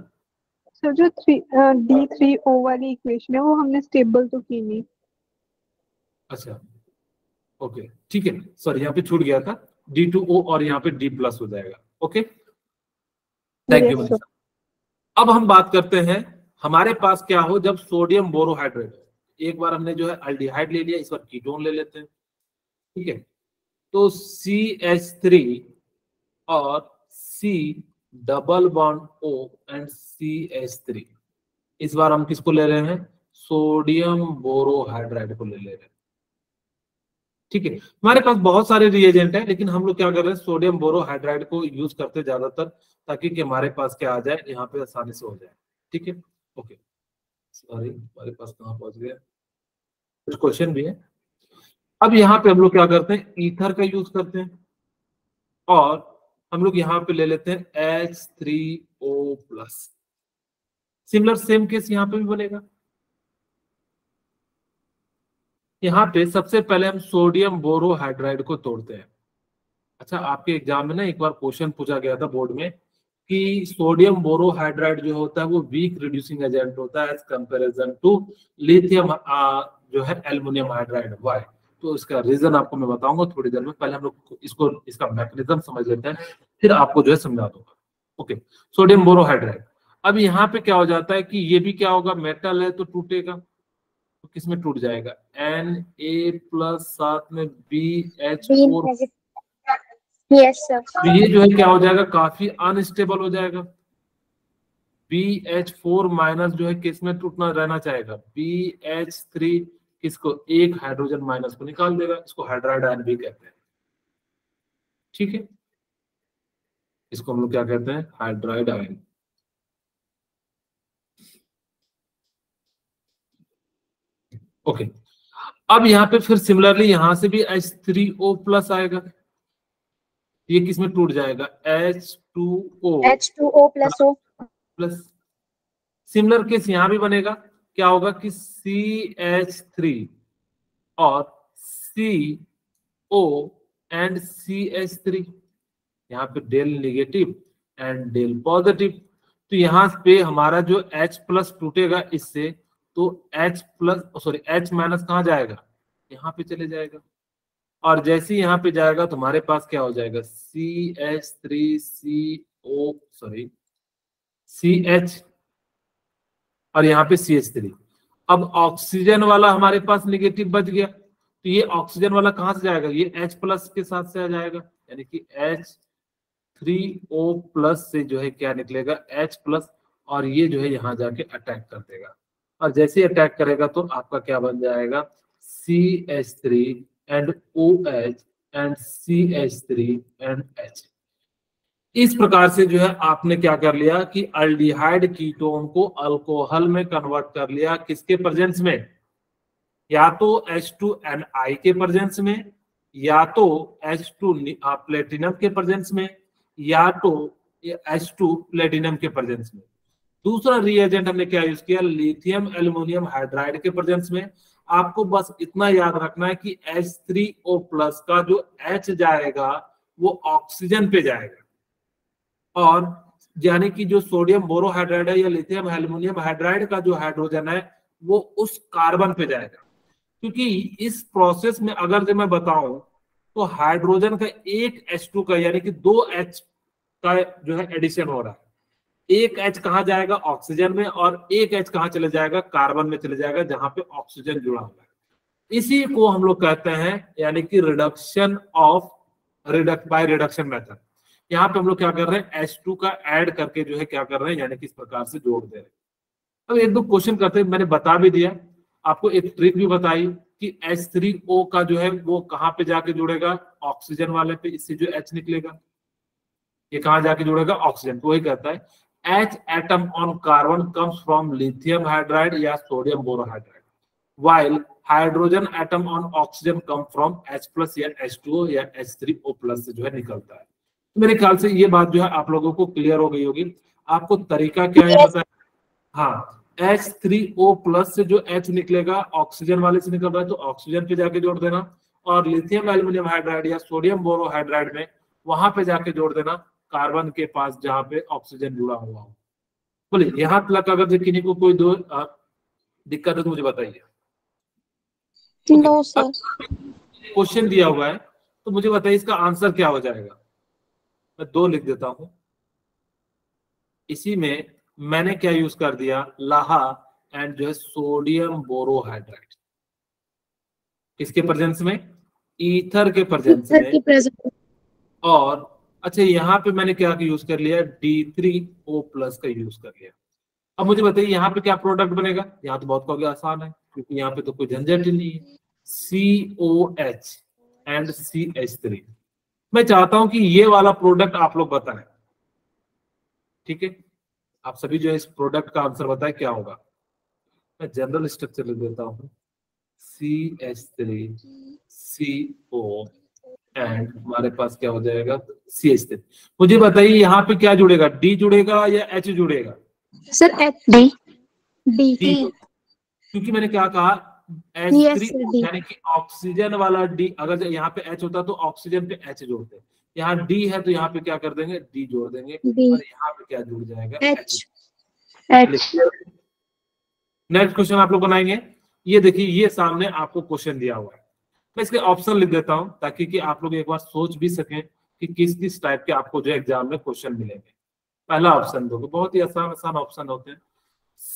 सर जो D3O वाली इक्वेशन है वो हमने स्टेबल तो की नहीं। अच्छा ओके ठीक है, सॉरी यहाँ पे छूट गया था, D2O और यहाँ पे D+ हो जाएगा। Okay thank you Manisha. अब हम बात करते हैं हमारे पास क्या हो जब सोडियम बोरोहाइड्रेट। एक बार हमने जो है अल्डिहाइड ले लिया, इस बार कीटोन ले लेते हैं। ठीक है, तो CH3 और C double bond O and CH3, इस बार हम किसको ले रहे हैं, सोडियम बोरोहाइड्राइड को ले रहे हैं। ठीक है, हमारे पास बहुत सारे रिएजेंट हैं, लेकिन हम लोग क्या कर रहे हैं, सोडियम बोरोहाइड्राइड को यूज करते ज्यादातर, ताकि कि हमारे पास क्या आ जाए, यहाँ पे आसानी से हो जाए। ठीक है ओके, सॉरी हमारे पास कहाँ पहुंच गया, कुछ क्वेश्चन भी है। अब यहाँ पे हम लोग क्या करते हैं, ईथर का यूज करते हैं, और हम लोग यहाँ पे ले लेते हैं H3O+। सिमिलर सेम केस यहाँ पे भी बनेगा। यहाँ पे सबसे पहले हम सोडियम बोरोहाइड्राइड को तोड़ते हैं। अच्छा, आपके एग्जाम में ना एक बार क्वेश्चन पूछा गया था बोर्ड में कि सोडियम बोरोहाइड्राइड जो होता है वो वीक रिड्यूसिंग एजेंट होता है एज कंपैरिजन टू लिथियम जो है एल्युमिनियम हाइड्राइड। वाई? तो इसका रीजन आपको मैं बताऊंगा थोड़ी देर में, पहले हम लोग इसका मैकेनिज्म समझ लेते हैं, फिर आपको जो है समझा दूंगा। Okay, sodium borohydride. अब यहाँ पे क्या हो जाता है कि ये भी क्या होगा, मेटल है तो टूटेगा, तो किसमें टूट जाएगा, Na+ साथ में BH4। Yes sir. तो ये जो है क्या हो जाएगा, काफी अनस्टेबल हो जाएगा। BH4- जो है किस में टूटना रहना चाहेगा, BH3 किसको, एक हाइड्रोजन माइनस को निकाल देगा, इसको हाइड्राइड आयन भी कहते हैं। ठीक है, इसको हम लोग क्या कहते हैं, हाइड्राइड आयन। ओके, अब यहाँ पे फिर सिमिलरली यहां से भी H3O+ आएगा, ये किस में टूट जाएगा, H2O+O। प्लस। सिमिलर केस यहां भी बनेगा, क्या होगा कि CH3 और CO एंड CH3, यहाँ पे del negative and del positive, तो यहाँ पे हमारा जो H+ टूटेगा इससे, तो H+ H- कहाँ जाएगा, यहाँ पे चले जाएगा, और जैसे ही यहाँ पे जाएगा तो हमारे पास क्या हो जाएगा, CH और यहाँ पे CH3। अब ऑक्सीजन वाला हमारे पास नेगेटिव बच गया, तो ये ऑक्सीजन वाला कहां से जाएगा, ये H+ के साथ से आ जाएगा, यानी कि H3O+ से जो है क्या निकलेगा, H+, और ये जो है यहाँ जाके अटैक कर देगा, और जैसे ही अटैक करेगा तो आपका क्या बन जाएगा, CH3 and OH and CH3 and H। इस प्रकार से जो है आपने क्या कर लिया कि अल्डिहाइड कीटोन को अल्कोहल में कन्वर्ट कर लिया, किसके प्रेजेंस में, या तो H2Ni के प्रेजेंस में, या तो H2 प्लेटिनम के प्रेजेंस में, या तो H2 प्लेटिनम के प्रेजेंस में। दूसरा रिएजेंट हमने क्या यूज किया, लिथियम एल्युमिनियम हाइड्राइड के प्रेजेंस में। आपको बस इतना याद रखना है कि H3O प्लस का जो H जाएगा वो ऑक्सीजन पे जाएगा, और यानी कि जो सोडियम बोरोहाइड्राइड है या लिथियम एल्युमिनियम हाइड्राइड का जो हाइड्रोजन है वो उस कार्बन पे जाएगा। क्योंकि इस प्रोसेस में अगर जो मैं बताऊं तो हाइड्रोजन का एक H2 का यानी कि 2 H का जो है एडिशन हो रहा है। एक H कहाँ जाएगा, ऑक्सीजन में, और एक H कहाँ चले जाएगा, कार्बन में चले जाएगा जहां पे ऑक्सीजन जुड़ा हुआ है। इसी को हम लोग कहते हैं यानी कि reduction of by reduction method. यहाँ पे हम लोग क्या कर रहे हैं, H2 का ऐड करके जो है क्या कर रहे हैं, यानी कि इस प्रकार से जोड़ दे रहे हैं। अब एक दो क्वेश्चन करते हैं, मैंने बता भी दिया आपको, एक ट्रिक भी बताई कि H3O का जो है वो कहाँ पे जाके जुड़ेगा, ऑक्सीजन वाले पे, इससे जो H निकलेगा ये कहाँ जाके जुड़ेगा, ऑक्सीजन। तो वही कहता है H atom on carbon comes from lithium hydride या sodium borohydride, while hydrogen atom on oxygen come from H plus या H2O या H3O प्लस से जो है निकलता है। मेरे ख्याल से ये बात जो है आप लोगों को क्लियर हो गई होगी। आपको तरीका क्या है पता है, हाँ, H3O प्लस से जो H निकलेगा ऑक्सीजन वाले से निकल रहा है तो ऑक्सीजन पे जाके जोड़ देना, और लिथियम एल्युमिनियम हाइड्राइड या सोडियम बोरोहाइड्राइड में वहां पे जाके जोड़ देना कार्बन के पास जहां पे ऑक्सीजन जुड़ा हुआ हो। बोलिए यहाँ तक अगर किसी को कोई दो दिक्कत है तो मुझे बताइए। No sir. क्वेश्चन दिया हुआ है तो मुझे बताइए इसका आंसर क्या हो जाएगा। मैं 2 लिख देता हूं, इसी में मैंने क्या यूज कर दिया, लाहा एंड जो है सोडियम बोरोहाइड्राइड, किसके प्रेजेंस में, ईथर के प्रेजेंस में। और अच्छा यहाँ पे मैंने क्या यूज कर लिया, D3O प्लस का यूज कर लिया। अब मुझे बताइए यहाँ पे क्या प्रोडक्ट बनेगा, यहाँ तो बहुत कहोगे आसान है क्योंकि यहाँ पे तो कोई झंझट ही नहीं है, COH एंड CH3। मैं चाहता हूं कि ये वाला प्रोडक्ट आप लोग बताएं, ठीक है, आप सभी जो है इस प्रोडक्ट का आंसर बताएं क्या होगा। मैं जनरल स्ट्रक्चर लिख देता हूं, CH3CO एंड हमारे पास क्या हो जाएगा, CH3। मुझे बताइए यहाँ पे क्या जुड़ेगा, D जुड़ेगा या H जुड़ेगा, सर H D क्योंकि मैंने क्या कहा H3 यानी कि ऑक्सीजन वाला D, अगर यहाँ पे H होता तो ऑक्सीजन पे H जोड़ते, यहाँ D है तो यहाँ पे क्या कर देंगे, D जोड़ देंगे, और यहाँ पे क्या जुड़ जाएगा, H। नेक्स्ट क्वेश्चन आप लोग बनाएंगे। ये देखिए ये सामने आपको क्वेश्चन दिया हुआ है, मैं इसके ऑप्शन लिख देता हूं ताकि कि आप लोग एक बार सोच भी सकें कि किस किस टाइप के आपको जो एग्जाम में क्वेश्चन मिलेंगे। पहला ऑप्शन देखो, बहुत ही आसान आसान ऑप्शन होते हैं,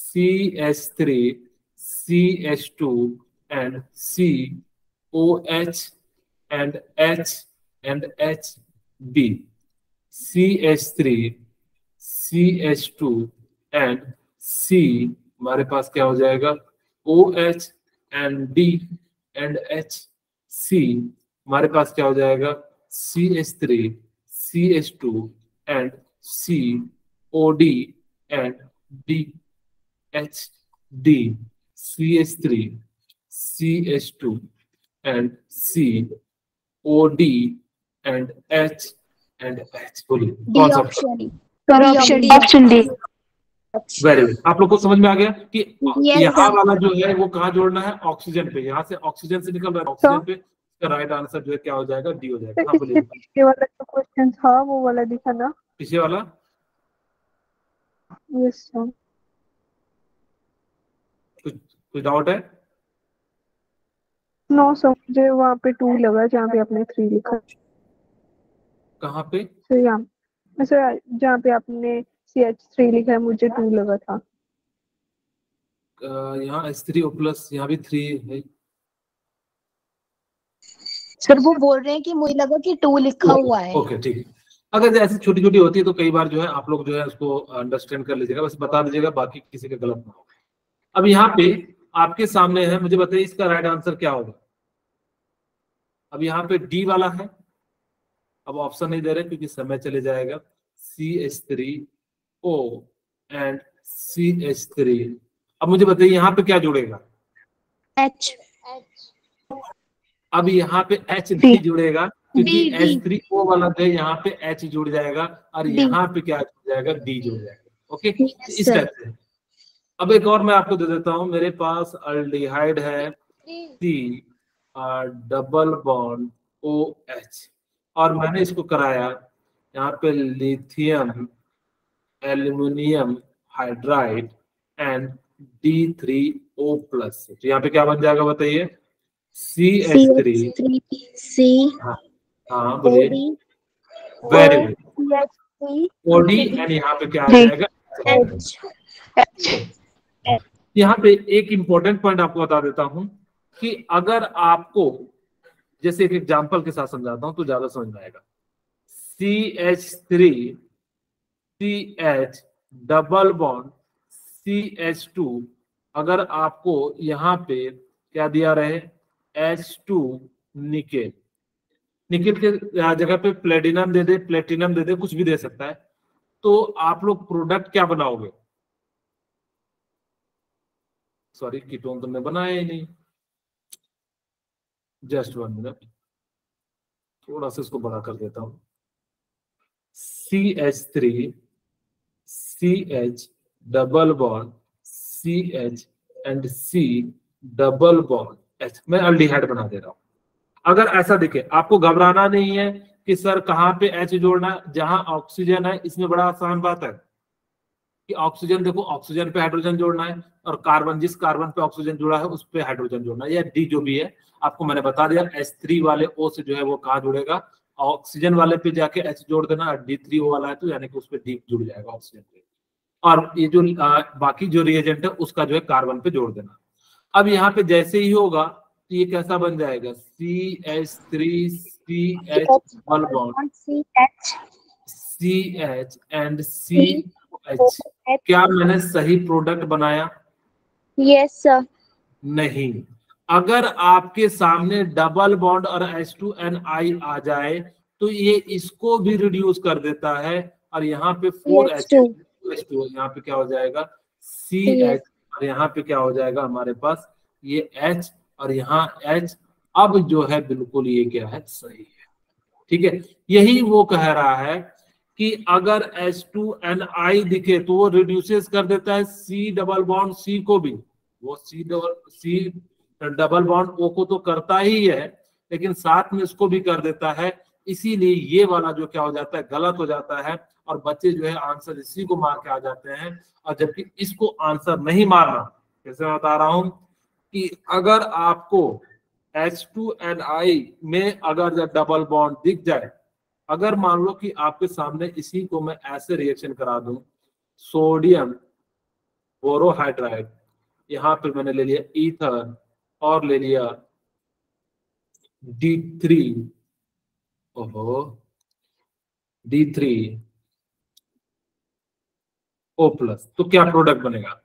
CH3 CH2 and COH and H and HB, CH3 CH2 and C, हमारे पास क्या हो जाएगा, OH and D and H, C, हमारे पास क्या हो जाएगा, CH3 CH2 and C, OD and D, H, D, CH3 CH2 and C, OD and H and H। बोलिए कौन सा ऑप्शन डी। वेरी गुड, आप लोग को समझ में आ गया कि यहाँ वाला जो है वो कहाँ जोड़ना है, ऑक्सीजन पे, यहाँ से ऑक्सीजन से निकल रहा है ऑक्सीजन पे, इसका राइट आंसर जो है क्या हो जाएगा, डी हो जाएगा। हाँ बोलिए। पिछले वाला जो क्वेश्चन था वो वाला दिखा ना, पीछे वाला, यस सर। कुछ डाउट है? नो सर, मुझे वहाँ पे 2 लगा जहाँ पे आपने 3 लिखा। कहाँ पे सर यहाँ सर जहाँ पे आपने CH3 लिखा है मुझे 2 लगा था। यहाँ H3O प्लस, यहाँ भी 3 है सर। वो बोल रहे हैं कि मुझे लगा कि 2 लिखा हुआ है। ओके ठीक है, अगर ऐसी छोटी छोटी होती है तो कई बार जो है आप लोग जो है उसको अंडरस्टैंड कर लीजिएगा, बस बता दीजिएगा, बाकी किसी का गलत ना हो। अब यहाँ पे आपके सामने है, मुझे बताइए इसका राइट आंसर क्या होगा। अब यहाँ पे डी वाला है, अब ऑप्शन नहीं दे रहे क्योंकि समय चले जाएगा, CH3O एंड CH3। अब मुझे बताइए यहाँ पे क्या जुड़ेगा, H। अब यहाँ पे H नहीं जुड़ेगा क्योंकि H3O वाला है, यहाँ पे H जुड़ जाएगा और यहाँ पे क्या जुड़ जाएगा, D जुड़ जाएगा। ओके, इस टाइप से। अब एक और मैं आपको दे देता हूं, मेरे पास अल्डिहाइड है C डबल बॉन्ड OH, और मैंने इसको कराया यहाँ पे lithium aluminium hydride and D3O plus. तो यहाँ पे क्या बन जाएगा बताइए? CH3 C हाँ बोलिए, वेरी गुड, OD, एंड यहाँ पे क्या आ जाएगा? यहाँ पे एक इंपॉर्टेंट पॉइंट आपको बता देता हूं कि अगर आपको जैसे एक एग्जांपल के साथ समझाता हूं तो ज्यादा समझ में आएगा। CH3 CH double bond CH2, अगर आपको यहाँ पे क्या दिया रहे? H2 निकेल, निकेल के जगह पे प्लेटिनम दे दे, प्लेटिनम दे दे, कुछ भी दे सकता है, तो आप लोग प्रोडक्ट क्या बनाओगे? सॉरी, कीटोन तो मैं बनाया ही नहीं। जस्ट 1 मिनट, थोड़ा सा इसको बड़ा कर देता हूं। CH3 CH double bond CH and C double bond H, मैं अल्डिहाइड बना दे रहा हूं। अगर ऐसा दिखे, आपको घबराना नहीं है कि सर कहां पे H जोड़ना, जहां ऑक्सीजन है। इसमें बड़ा आसान बात है कि ऑक्सीजन, देखो ऑक्सीजन पे हाइड्रोजन जोड़ना है, और कार्बन, जिस कार्बन पे ऑक्सीजन जुड़ा है उस पे हाइड्रोजन जोड़ना है, या डी जो भी है। आपको मैंने बता दिया, H3 वाले O से जो है वो कहाँ जुड़ेगा? ऑक्सीजन वाले पे जाके H जोड़ देना, D3O वाला है तो यानी कि उस पे D जुड़ जाएगा ऑक्सीजन पे, और ये जो बाकी जो रिएजेंट है उसका जो है कार्बन पे जोड़ देना। अब यहाँ पे जैसे ही होगा तो ये कैसा बन जाएगा? CH3 CH double bond CH and CH। क्या मैंने सही प्रोडक्ट बनाया? Yes sir. नहीं। अगर आपके सामने डबल बॉन्ड और H2NI आ जाए तो ये इसको भी रिड्यूस कर देता है, और यहाँ पे 4H2, यहाँ पे क्या हो जाएगा? CH, और यहाँ पे क्या हो जाएगा हमारे पास? ये H, और यहाँ H। अब जो है बिल्कुल ये क्या है? सही है, ठीक है। यही वो कह रहा है कि अगर H2NI दिखे तो वो रिड्यूसेस कर देता है C डबल बॉन्ड C को भी। वो C डबल बॉन्ड O को तो करता ही है, लेकिन साथ में इसको भी कर देता है। इसीलिए ये वाला जो क्या हो जाता है? गलत हो जाता है, और बच्चे जो है आंसर इसी को मार के आ जाते हैं। और जबकि इसको आंसर नहीं मारना, जैसे मैं बता रहा हूं कि अगर आपको H2NI में अगर जब डबल बॉन्ड दिख जाए, अगर मान लो कि आपके सामने इसी को मैं ऐसे रिएक्शन करा दूं, सोडियम बोरोहाइड्राइड, यहाँ पे मैंने ले लिया ईथर और ले लिया D3, ओहो D3O प्लस, तो क्या प्रोडक्ट बनेगा?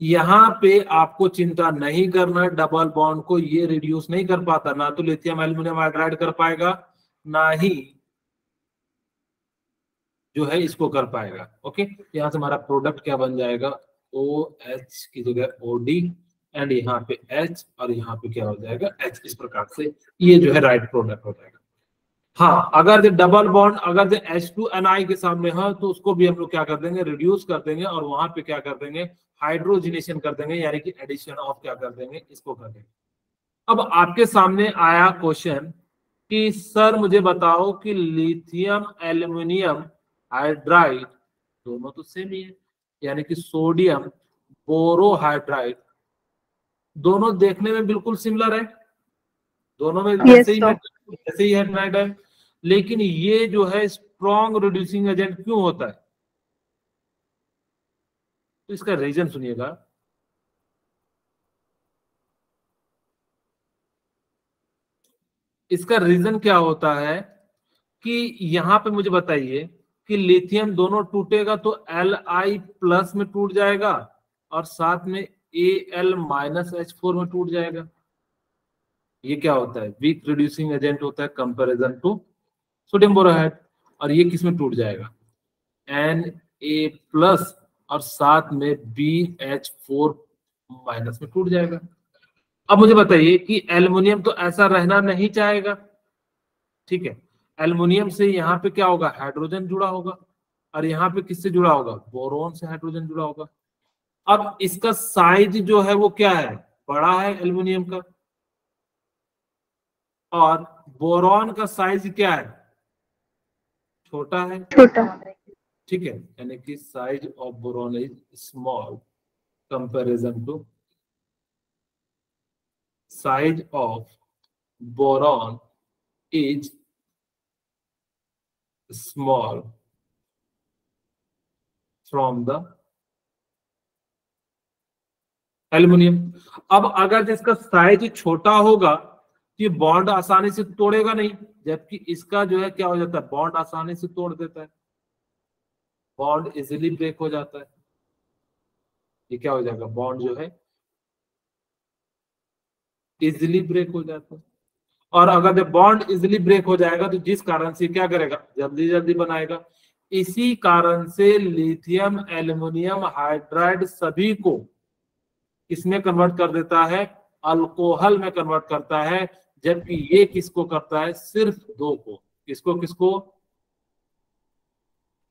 यहाँ पे आपको चिंता नहीं करना, डबल बॉन्ड को ये रिड्यूस नहीं कर पाता, ना तो लिथियम एल्यूमिनियम हाइड्राइड कर पाएगा, ना ही जो है इसको कर पाएगा। ओके, यहाँ से हमारा प्रोडक्ट क्या बन जाएगा? OH की जगह OD, एंड यहाँ पे H, और यहाँ पे क्या हो जाएगा? H। इस प्रकार से ये जो है राइट प्रोडक्ट हो जाएगा। हाँ, अगर जो डबल बॉन्ड अगर जो H2NI के सामने है तो उसको भी हम लोग क्या कर देंगे? रिड्यूस कर देंगे, और वहां पे क्या कर देंगे? हाइड्रोजनेशन कर देंगे, यानी कि एडिशन ऑफ क्या कर देंगे? इसको कर देंगे। अब आपके सामने आया क्वेश्चन कि सर मुझे बताओ कि लिथियम एल्यूमिनियम हाइड्राइड दोनों तो सेम ही है, यानी कि सोडियम बोरोहाइड्राइड, दोनों देखने में बिल्कुल सिमिलर है, दोनों में जैसे ही हाइड्राइड है, लेकिन ये जो है स्ट्रॉन्ग रिड्यूसिंग एजेंट क्यों होता है? तो इसका रीजन सुनिएगा। इसका रीजन क्या होता है कि यहां पे मुझे बताइए कि लिथियम दोनों टूटेगा तो Li प्लस में टूट जाएगा, और साथ में Al-H4 में टूट जाएगा। ये क्या होता है? वीक रिड्यूसिंग एजेंट होता है कंपैरिजन टू सोडियम बोरोहाइड। और ये किस में टूट जाएगा? Na प्लस, और साथ में BH4 माइनस में टूट जाएगा। अब मुझे बताइए कि एल्युमिनियम तो ऐसा रहना नहीं चाहेगा, ठीक है। एल्युमिनियम से यहाँ पे क्या होगा? हाइड्रोजन जुड़ा होगा। और यहाँ पे किससे जुड़ा होगा, बोरोन से हाइड्रोजन जुड़ा होगा। अब इसका साइज जो है वो क्या है, बड़ा है एल्युमिनियम का, और बोरॉन का साइज क्या है, छोटा है। छोटा। ठीक है, यानी कि size of boron is small comparison to size of boron is small from the aluminium. अब अगर जिसका साइज छोटा होगा तो ये बॉन्ड आसानी से तोड़ेगा नहीं, जबकि इसका जो है क्या हो जाता है, बॉन्ड आसानी से तोड़ देता है, बॉन्ड इजीली ब्रेक हो जाता है। ये क्या हो जाएगा, बॉन्ड जो है इजीली ब्रेक हो जाता है। और अगर जब बॉन्ड इजीली ब्रेक हो जाएगा तो जिस कारण से क्या करेगा, जल्दी जल्दी बनाएगा। इसी कारण से लिथियम एल्युमिनियम हाइड्राइड सभी को किसमें कन्वर्ट कर देता है, अल्कोहल में कन्वर्ट करता है, जबकि ये किसको करता है, सिर्फ दो को, किसको किसको,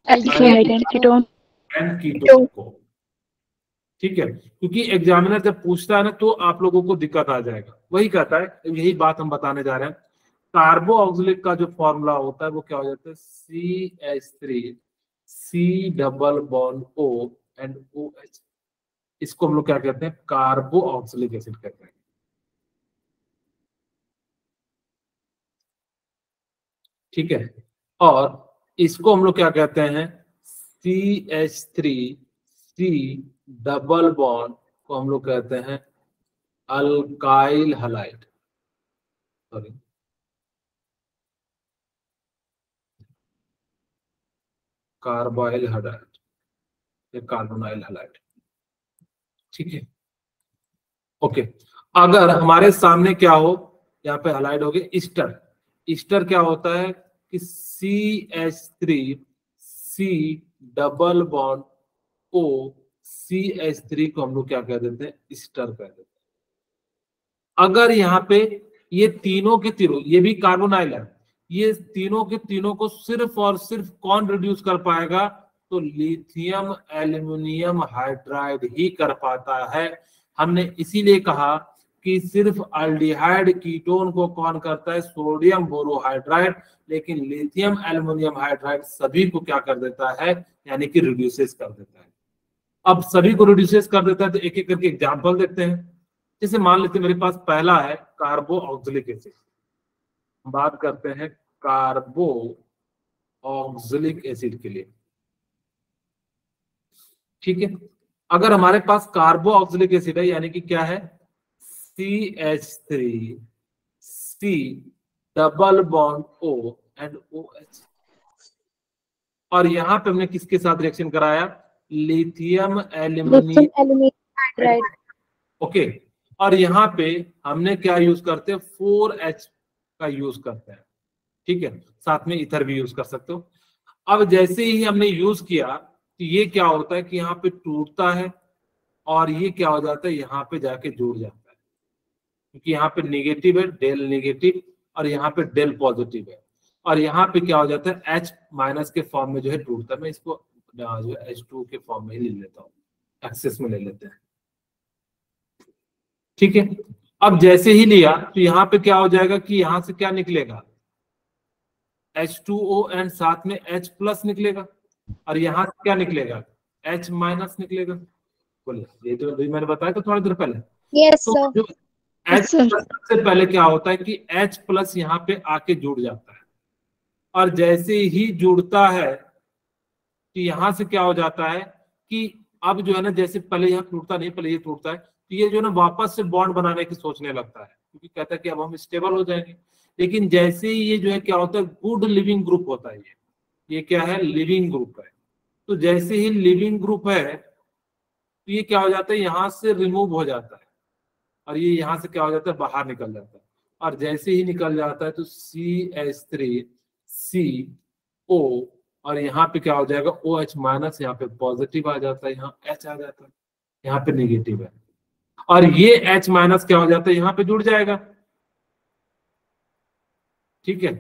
aldehyde and ketone. And ketone को। ठीक है, क्योंकि एग्जामिनर जब पूछता है ना तो आप लोगों को दिक्कत आ जाएगा, वही कहता है, यही बात हम बताने जा रहे हैं। कार्बो ऑक्सिलिक का जो फॉर्मूला होता है वो क्या हो जाता है, CH3 C double bond O and OH। इसको हम लोग क्या कहते हैं, कार्बो ऑक्सिलिक एसिड कहते हैं। ठीक है, और इसको हम लोग क्या कहते हैं, CH3 C डबल बॉन्ड को हम लोग कहते हैं alkyl halide, sorry carbyl halide या कार्बोनाइल हैलाइड। ठीक है, ओके। अगर हमारे सामने क्या हो, यहाँ पे हैलाइड हो गए ईस्टर। ईस्टर क्या होता है कि CH3 C double bond O CH3 को हम लोग क्या कह देते हैं, ईस्टर कह देते हैं। अगर यहाँ पे ये तीनों के तीनों, ये भी कार्बोनाइल है, ये तीनों के तीनों को सिर्फ और सिर्फ कौन रिड्यूस कर पाएगा, तो लिथियम एल्युमिनियम हाइड्राइड ही कर पाता है। हमने इसीलिए कहा कि सिर्फ अल्डिहाइड कीटोन को कौन करता है, सोडियम बोरोहाइड्राइड, लेकिन लिथियम एल्युमिनियम हाइड्राइड सभी को क्या कर देता है, यानी कि रिड्यूसेस कर देता है। अब सभी को रिड्यूसेस कर देता है तो एक एक करके एग्जांपल देखते हैं। जैसे मान लेते हैं मेरे पास पहला है कार्बो ऑक्सिलिक एसिड, बात करते हैं कार्बो ऑक्सिलिक एसिड के लिए। ठीक है, अगर हमारे पास कार्बो ऑक्सिलिक एसिड है, यानी कि क्या है, CH3 C double bond O and OH, और यहां पे हमने किसके साथ रिएक्शन कराया, लिथियम एल्युमिनियम हाइड्राइड। ओके, और यहाँ पे हमने क्या यूज करते हैं, 4H का यूज करते हैं। ठीक है, साथ में ईथर भी यूज कर सकते हो। अब जैसे ही हमने यूज किया तो ये क्या होता है कि यहाँ पे टूटता है, और ये क्या हो जाता है, यहाँ पे जाके जुड़ जाता है, क्योंकि यहाँ पे निगेटिव है, डेल निगेटिव, और यहाँ पे डेल पॉजिटिव है, और यहाँ पे क्या हो जाता है, H माइनस के फॉर्म में जो है टूटता है। मैं इसको जो H2 के फॉर्म में ही ले लेता हूँ, एक्सेस में ले लेते हैं। ठीक है, अब जैसे ही लिया तो यहाँ पे क्या हो जाएगा कि यहाँ से क्या निकलेगा, H2O एंड साथ में H प्लस निकलेगा, और यहाँ से क्या निकलेगा, H माइनस निकलेगा। बोलिए, ये तो अभी मैंने बताया था थोड़ी देर पहले। यस तो जो H प्लस से पहले क्या होता है कि H प्लस यहाँ पे आके जुड़ जाता है, और जैसे ही जुड़ता है तो यहाँ से क्या हो जाता है कि अब जो है ना, जैसे पहले यहाँ टूटता नहीं, पहले ये टूटता है, तो ये जो है ना वापस से बॉन्ड बनाने की सोचने लगता है, क्योंकि कहता है कि अब हम स्टेबल हो जाएंगे। लेकिन जैसे ही ये जो है क्या होता है, गुड लिविंग ग्रुप होता है, ये क्या है, लिविंग ग्रुप है। तो जैसे ही लिविंग ग्रुप है तो ये क्या हो जाता है, यहाँ से रिमूव हो जाता है, और ये यहाँ से क्या हो जाता है, बाहर निकल जाता है। और जैसे ही निकल जाता है तो CH3 CO, और यहाँ पे क्या हो जाएगा, OH माइनस, यहाँ पे पॉजिटिव आ जाता है, यहाँ H आ जाता है, यहाँ पे नेगेटिव है, और ये H माइनस क्या हो जाता है, यहाँ पे जुड़ जाएगा। ठीक है,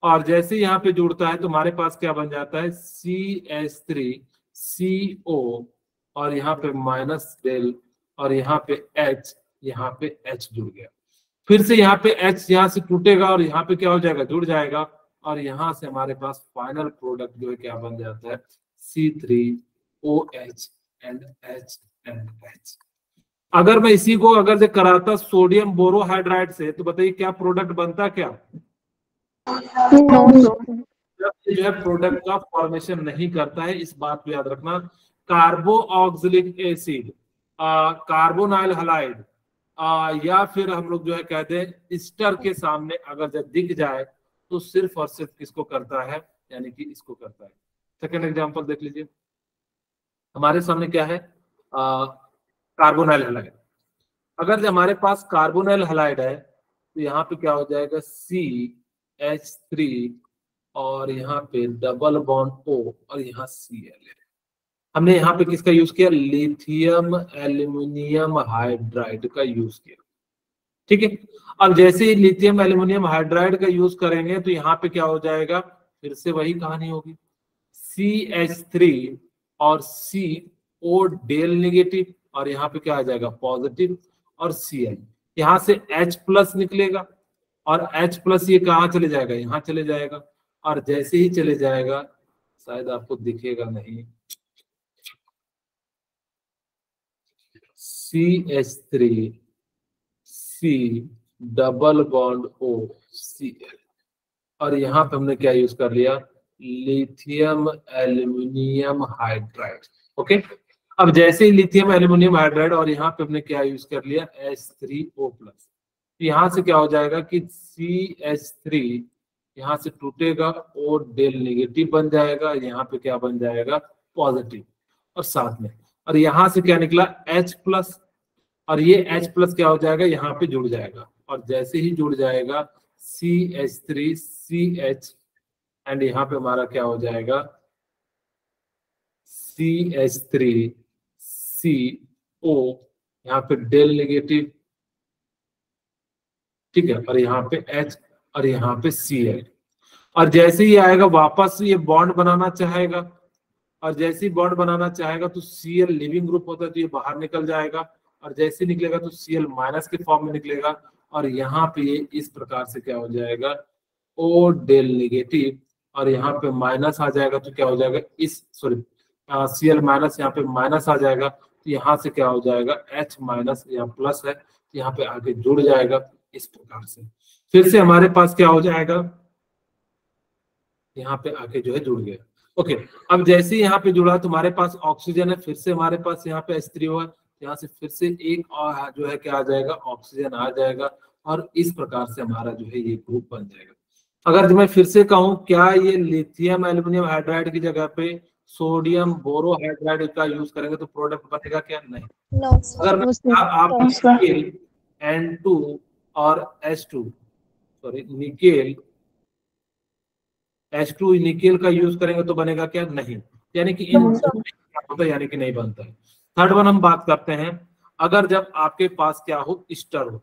और जैसे यहाँ पे जुड़ता है तो हमारे पास क्या बन जाता है CH3CO और यहाँ पे माइनस डेल और यहाँ पे H, यहाँ पे H जुड़ गया। फिर से यहाँ पे H यहाँ से टूटेगा और यहाँ पे क्या हो जाएगा, जुड़ जाएगा और यहाँ से हमारे पास फाइनल प्रोडक्ट जो है क्या बन जाता है C3OH and H and H। अगर मैं इसी को अगर से कराता सोडियम बोरोहाइड्राइड से तो बताइए क्या प्रोडक्ट बनता, क्या जो है प्रोडक्ट का फॉर्मेशन नहीं करता है। इस बात को याद रखना। कार्बो ऑक्सिलिक एसिड, कार्बोनाइल हलाइड या फिर हम लोग जो है कहते हैं ईस्टर के सामने अगर जब दिख जाए तो सिर्फ और सिर्फ किसको करता है, यानी कि इसको करता है। सेकंड एग्जांपल देख लीजिए, हमारे सामने क्या है कार्बोनाइल हलाइड। अगर जब हमारे पास कार्बोनाइल हलाइड है तो यहाँ पे क्या हो जाएगा CH3 और यहाँ पे डबल बॉन्ड O और यहाँ Cl। हमने यहाँ पे किसका यूज किया, लिथियम एल्यूमिनियम हाइड्राइड का यूज किया, ठीक है। अब जैसे ही लिथियम एल्यूमिनियम हाइड्राइड का यूज करेंगे तो यहाँ पे क्या हो जाएगा, फिर से वही कहानी होगी, CH3 और CO डेल नेगेटिव और यहाँ पे क्या आ जाएगा पॉजिटिव और Cl, यहाँ से H प्लस निकलेगा और H प्लस ये कहाँ चले जाएगा, यहाँ चले जाएगा और जैसे ही चले जाएगा, शायद आपको दिखेगा नहीं, CH3 C double bond O Cl और यहाँ पे हमने क्या यूज कर लिया, लिथियम एल्यूमिनियम हाइड्राइड। ओके, अब जैसे ही लिथियम एल्यूमिनियम हाइड्राइड और यहाँ पे हमने क्या यूज कर लिया H3O प्लस, यहाँ से क्या हो जाएगा कि CH3 यहाँ से टूटेगा O डेल नेगेटिव बन जाएगा, यहाँ पे क्या बन जाएगा पॉजिटिव और साथ में, और यहाँ से क्या निकला H प्लस और ये H प्लस क्या हो जाएगा यहाँ पे जुड़ जाएगा और जैसे ही जुड़ जाएगा CH3 CH एंड यहाँ पे हमारा क्या हो जाएगा CH3 CO, यहाँ पे डेल नेगेटिव, ठीक है, और यहाँ पे H और यहाँ पे Cl और जैसे ही आएगा वापस ये बॉन्ड बनाना चाहेगा और जैसे ही बॉन्ड बनाना चाहेगा तो Cl लिविंग ग्रुप होता है तो ये बाहर निकल जाएगा और जैसे निकलेगा तो Cl माइनस के फॉर्म में निकलेगा और यहाँ पे ये इस प्रकार से क्या हो जाएगा O डेल नेगेटिव और यहाँ पे माइनस आ जाएगा तो क्या हो जाएगा इस Cl माइनस यहाँ पे माइनस आ जाएगा तो यहाँ से क्या हो जाएगा H माइनस यहाँ प्लस है तो यहाँ पे आगे जुड़ जाएगा इस प्रकार से। फिर से हमारे पास क्या हो जाएगा, यहाँ पे आके जो है जुड़ गया। ओके, अब जैसे ही यहाँ पे जुड़ा तुम्हारे पास ऑक्सीजन है, फिर से हमारे पास यहाँ पे H3O है, यहाँ से फिर से एक और जो है क्या आ जाएगा ऑक्सीजन आ जाएगा और इस प्रकार से हमारा जो है ये ग्रुप बन जाएगा। अगर मैं फिर से कहूँ क्या ये लिथियम एल्यूमिनियम हाइड्राइड की जगह पे सोडियम बोरोहाइड्राइड का यूज करेंगे तो प्रोडक्ट बनेगा क्या, नहीं। अगर मैं आप निकेल N2 और H2 निकेल H2 निकेल का यूज करेंगे तो बनेगा क्या, नहीं, यानी कि इन होता है, यानी कि नहीं बनता है। थर्ड वन हम बात करते हैं, अगर जब आपके पास क्या हो ईस्टर हो,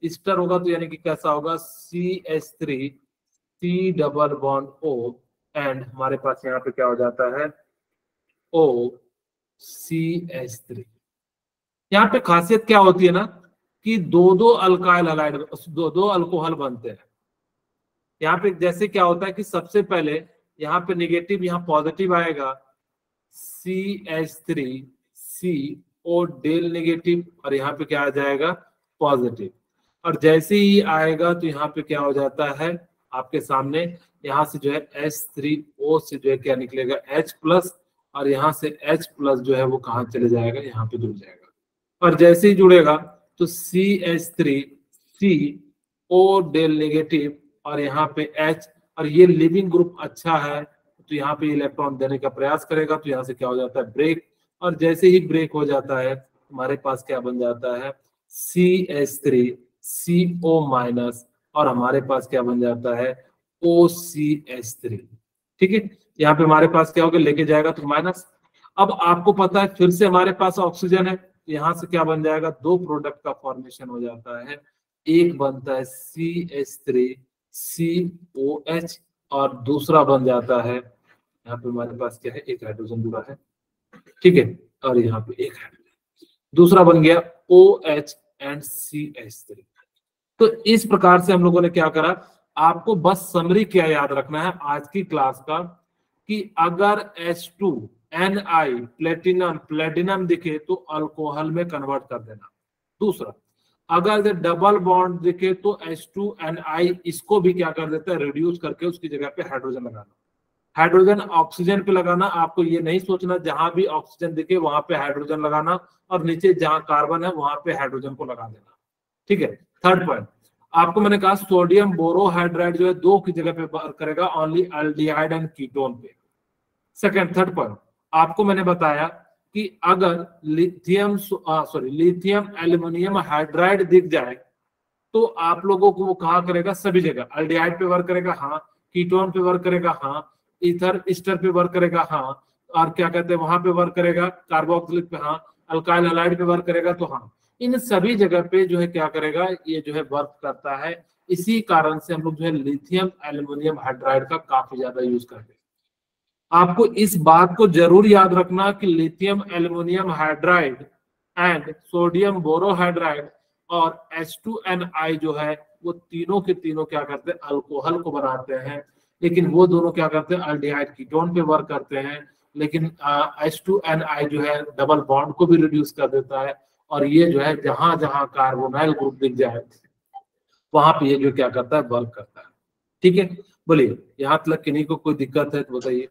ईस्टर होगा तो यानी कि कैसा होगा CH3 C double bond O and हमारे पास यहाँ पे क्या हो जाता है OCH3। यहाँ पे खासियत क्या होती है ना कि दो अल्काइल हलाइड दो अल्कोहल बनते हैं। यहाँ पे जैसे क्या होता है कि सबसे पहले यहाँ पे नेगेटिव यहाँ पॉजिटिव आएगा CH3 CO डेल नेगेटिव और यहाँ पे क्या आ जाएगा पॉजिटिव और जैसे ही आएगा तो यहाँ पे क्या हो जाता है आपके सामने यहाँ से जो है H3O से जो है क्या निकलेगा H प्लस और यहाँ से H प्लस जो है वो कहाँ चले जाएगा, यहाँ पे जुड़ जाएगा और जैसे ही जुड़ेगा तो CH3 CO डेल नेगेटिव और यहाँ पे H और ये लिविंग ग्रुप अच्छा है तो यहाँ पे इलेक्ट्रॉन देने का प्रयास करेगा तो यहाँ से क्या हो जाता है ब्रेक और जैसे ही ब्रेक हो जाता है हमारे पास क्या बन जाता है CH3 CO माइनस और हमारे पास क्या बन जाता है OCH3, ठीक है। यहाँ पे हमारे पास क्या होगा लेके जाएगा तो माइनस। अब आपको पता है फिर से हमारे पास ऑक्सीजन है, यहाँ से क्या बन जाएगा दो प्रोडक्ट का फॉर्मेशन हो जाता है, एक बनता है CH3 COH और दूसरा बन जाता है, यहाँ पे हमारे पास क्या है, एक हाइड्रोजन जुड़ा है, ठीक है, और यहाँ पे एक हाइड्रोजन, दूसरा बन गया OH एंड CH3। तो इस प्रकार से हम लोगों ने क्या करा, आपको बस समरी क्या याद रखना है आज की क्लास का, कि अगर H2Ni प्लेटिनम दिखे तो अल्कोहल में कन्वर्ट कर देना। दूसरा, अगर डबल बॉन्ड दिखे तो H2Ni इसको भी क्या कर देता है, रिड्यूस करके उसकी जगह पे हाइड्रोजन लगाना। हाइड्रोजन ऑक्सीजन पे लगाना, आपको ये नहीं सोचना जहां भी ऑक्सीजन दिखे वहां पे हाइड्रोजन लगाना, और नीचे जहां कार्बन है वहां पे हाइड्रोजन को लगा देना, ठीक है। थर्ड पॉइंट, आपको मैंने कहा सोडियम बोरोहाइड्राइड जो है 2 की जगह पे वर्क करेगा, ओनली एल्डिहाइड एंड कीटोन पे। सेकंड, थर्ड पॉइंट आपको मैंने बताया कि अगर लिथियम एल्यूमिनियम हाइड्राइड दिख जाए तो आप लोगों को वो कहा करेगा, सभी जगह एल्डिहाइड पे वर्क करेगा, हाँ, कीटोन पे वर्क करेगा, हाँ, ईथर ईस्टर पे वर्क करेगा, हाँ, और क्या कहते हैं वहां पे वर्क करेगा, कार्बोक्सिलिक पे, हाँ, अल्काइल हैलाइड पे वर्क करेगा, तो हाँ, इन सभी जगह पे जो है क्या करेगा, ये जो है वर्क करता है। इसी कारण से हम लोग जो है लिथियम एल्यूमिनियम हाइड्राइड का काफी ज्यादा यूज करते हैं। आपको इस बात को जरूर याद रखना कि lithium aluminium hydride and sodium borohydride और H2Ni जो है वो तीनों के तीनों क्या करते हैं, अल्कोहल को बनाते हैं, लेकिन वो दोनों क्या करते हैं, एल्डिहाइड कीटोन पे वर्क करते हैं, लेकिन H2Ni जो है डबल बॉन्ड को भी रिड्यूस कर देता है, और ये जो है जहां जहां कार्बोनाइल ग्रुप दिख जाए वहां पे ये जो क्या करता है, वर्क करता है, ठीक है। बोलिए, यहाँ तक किन्हीं को कोई दिक्कत है तो बताइए।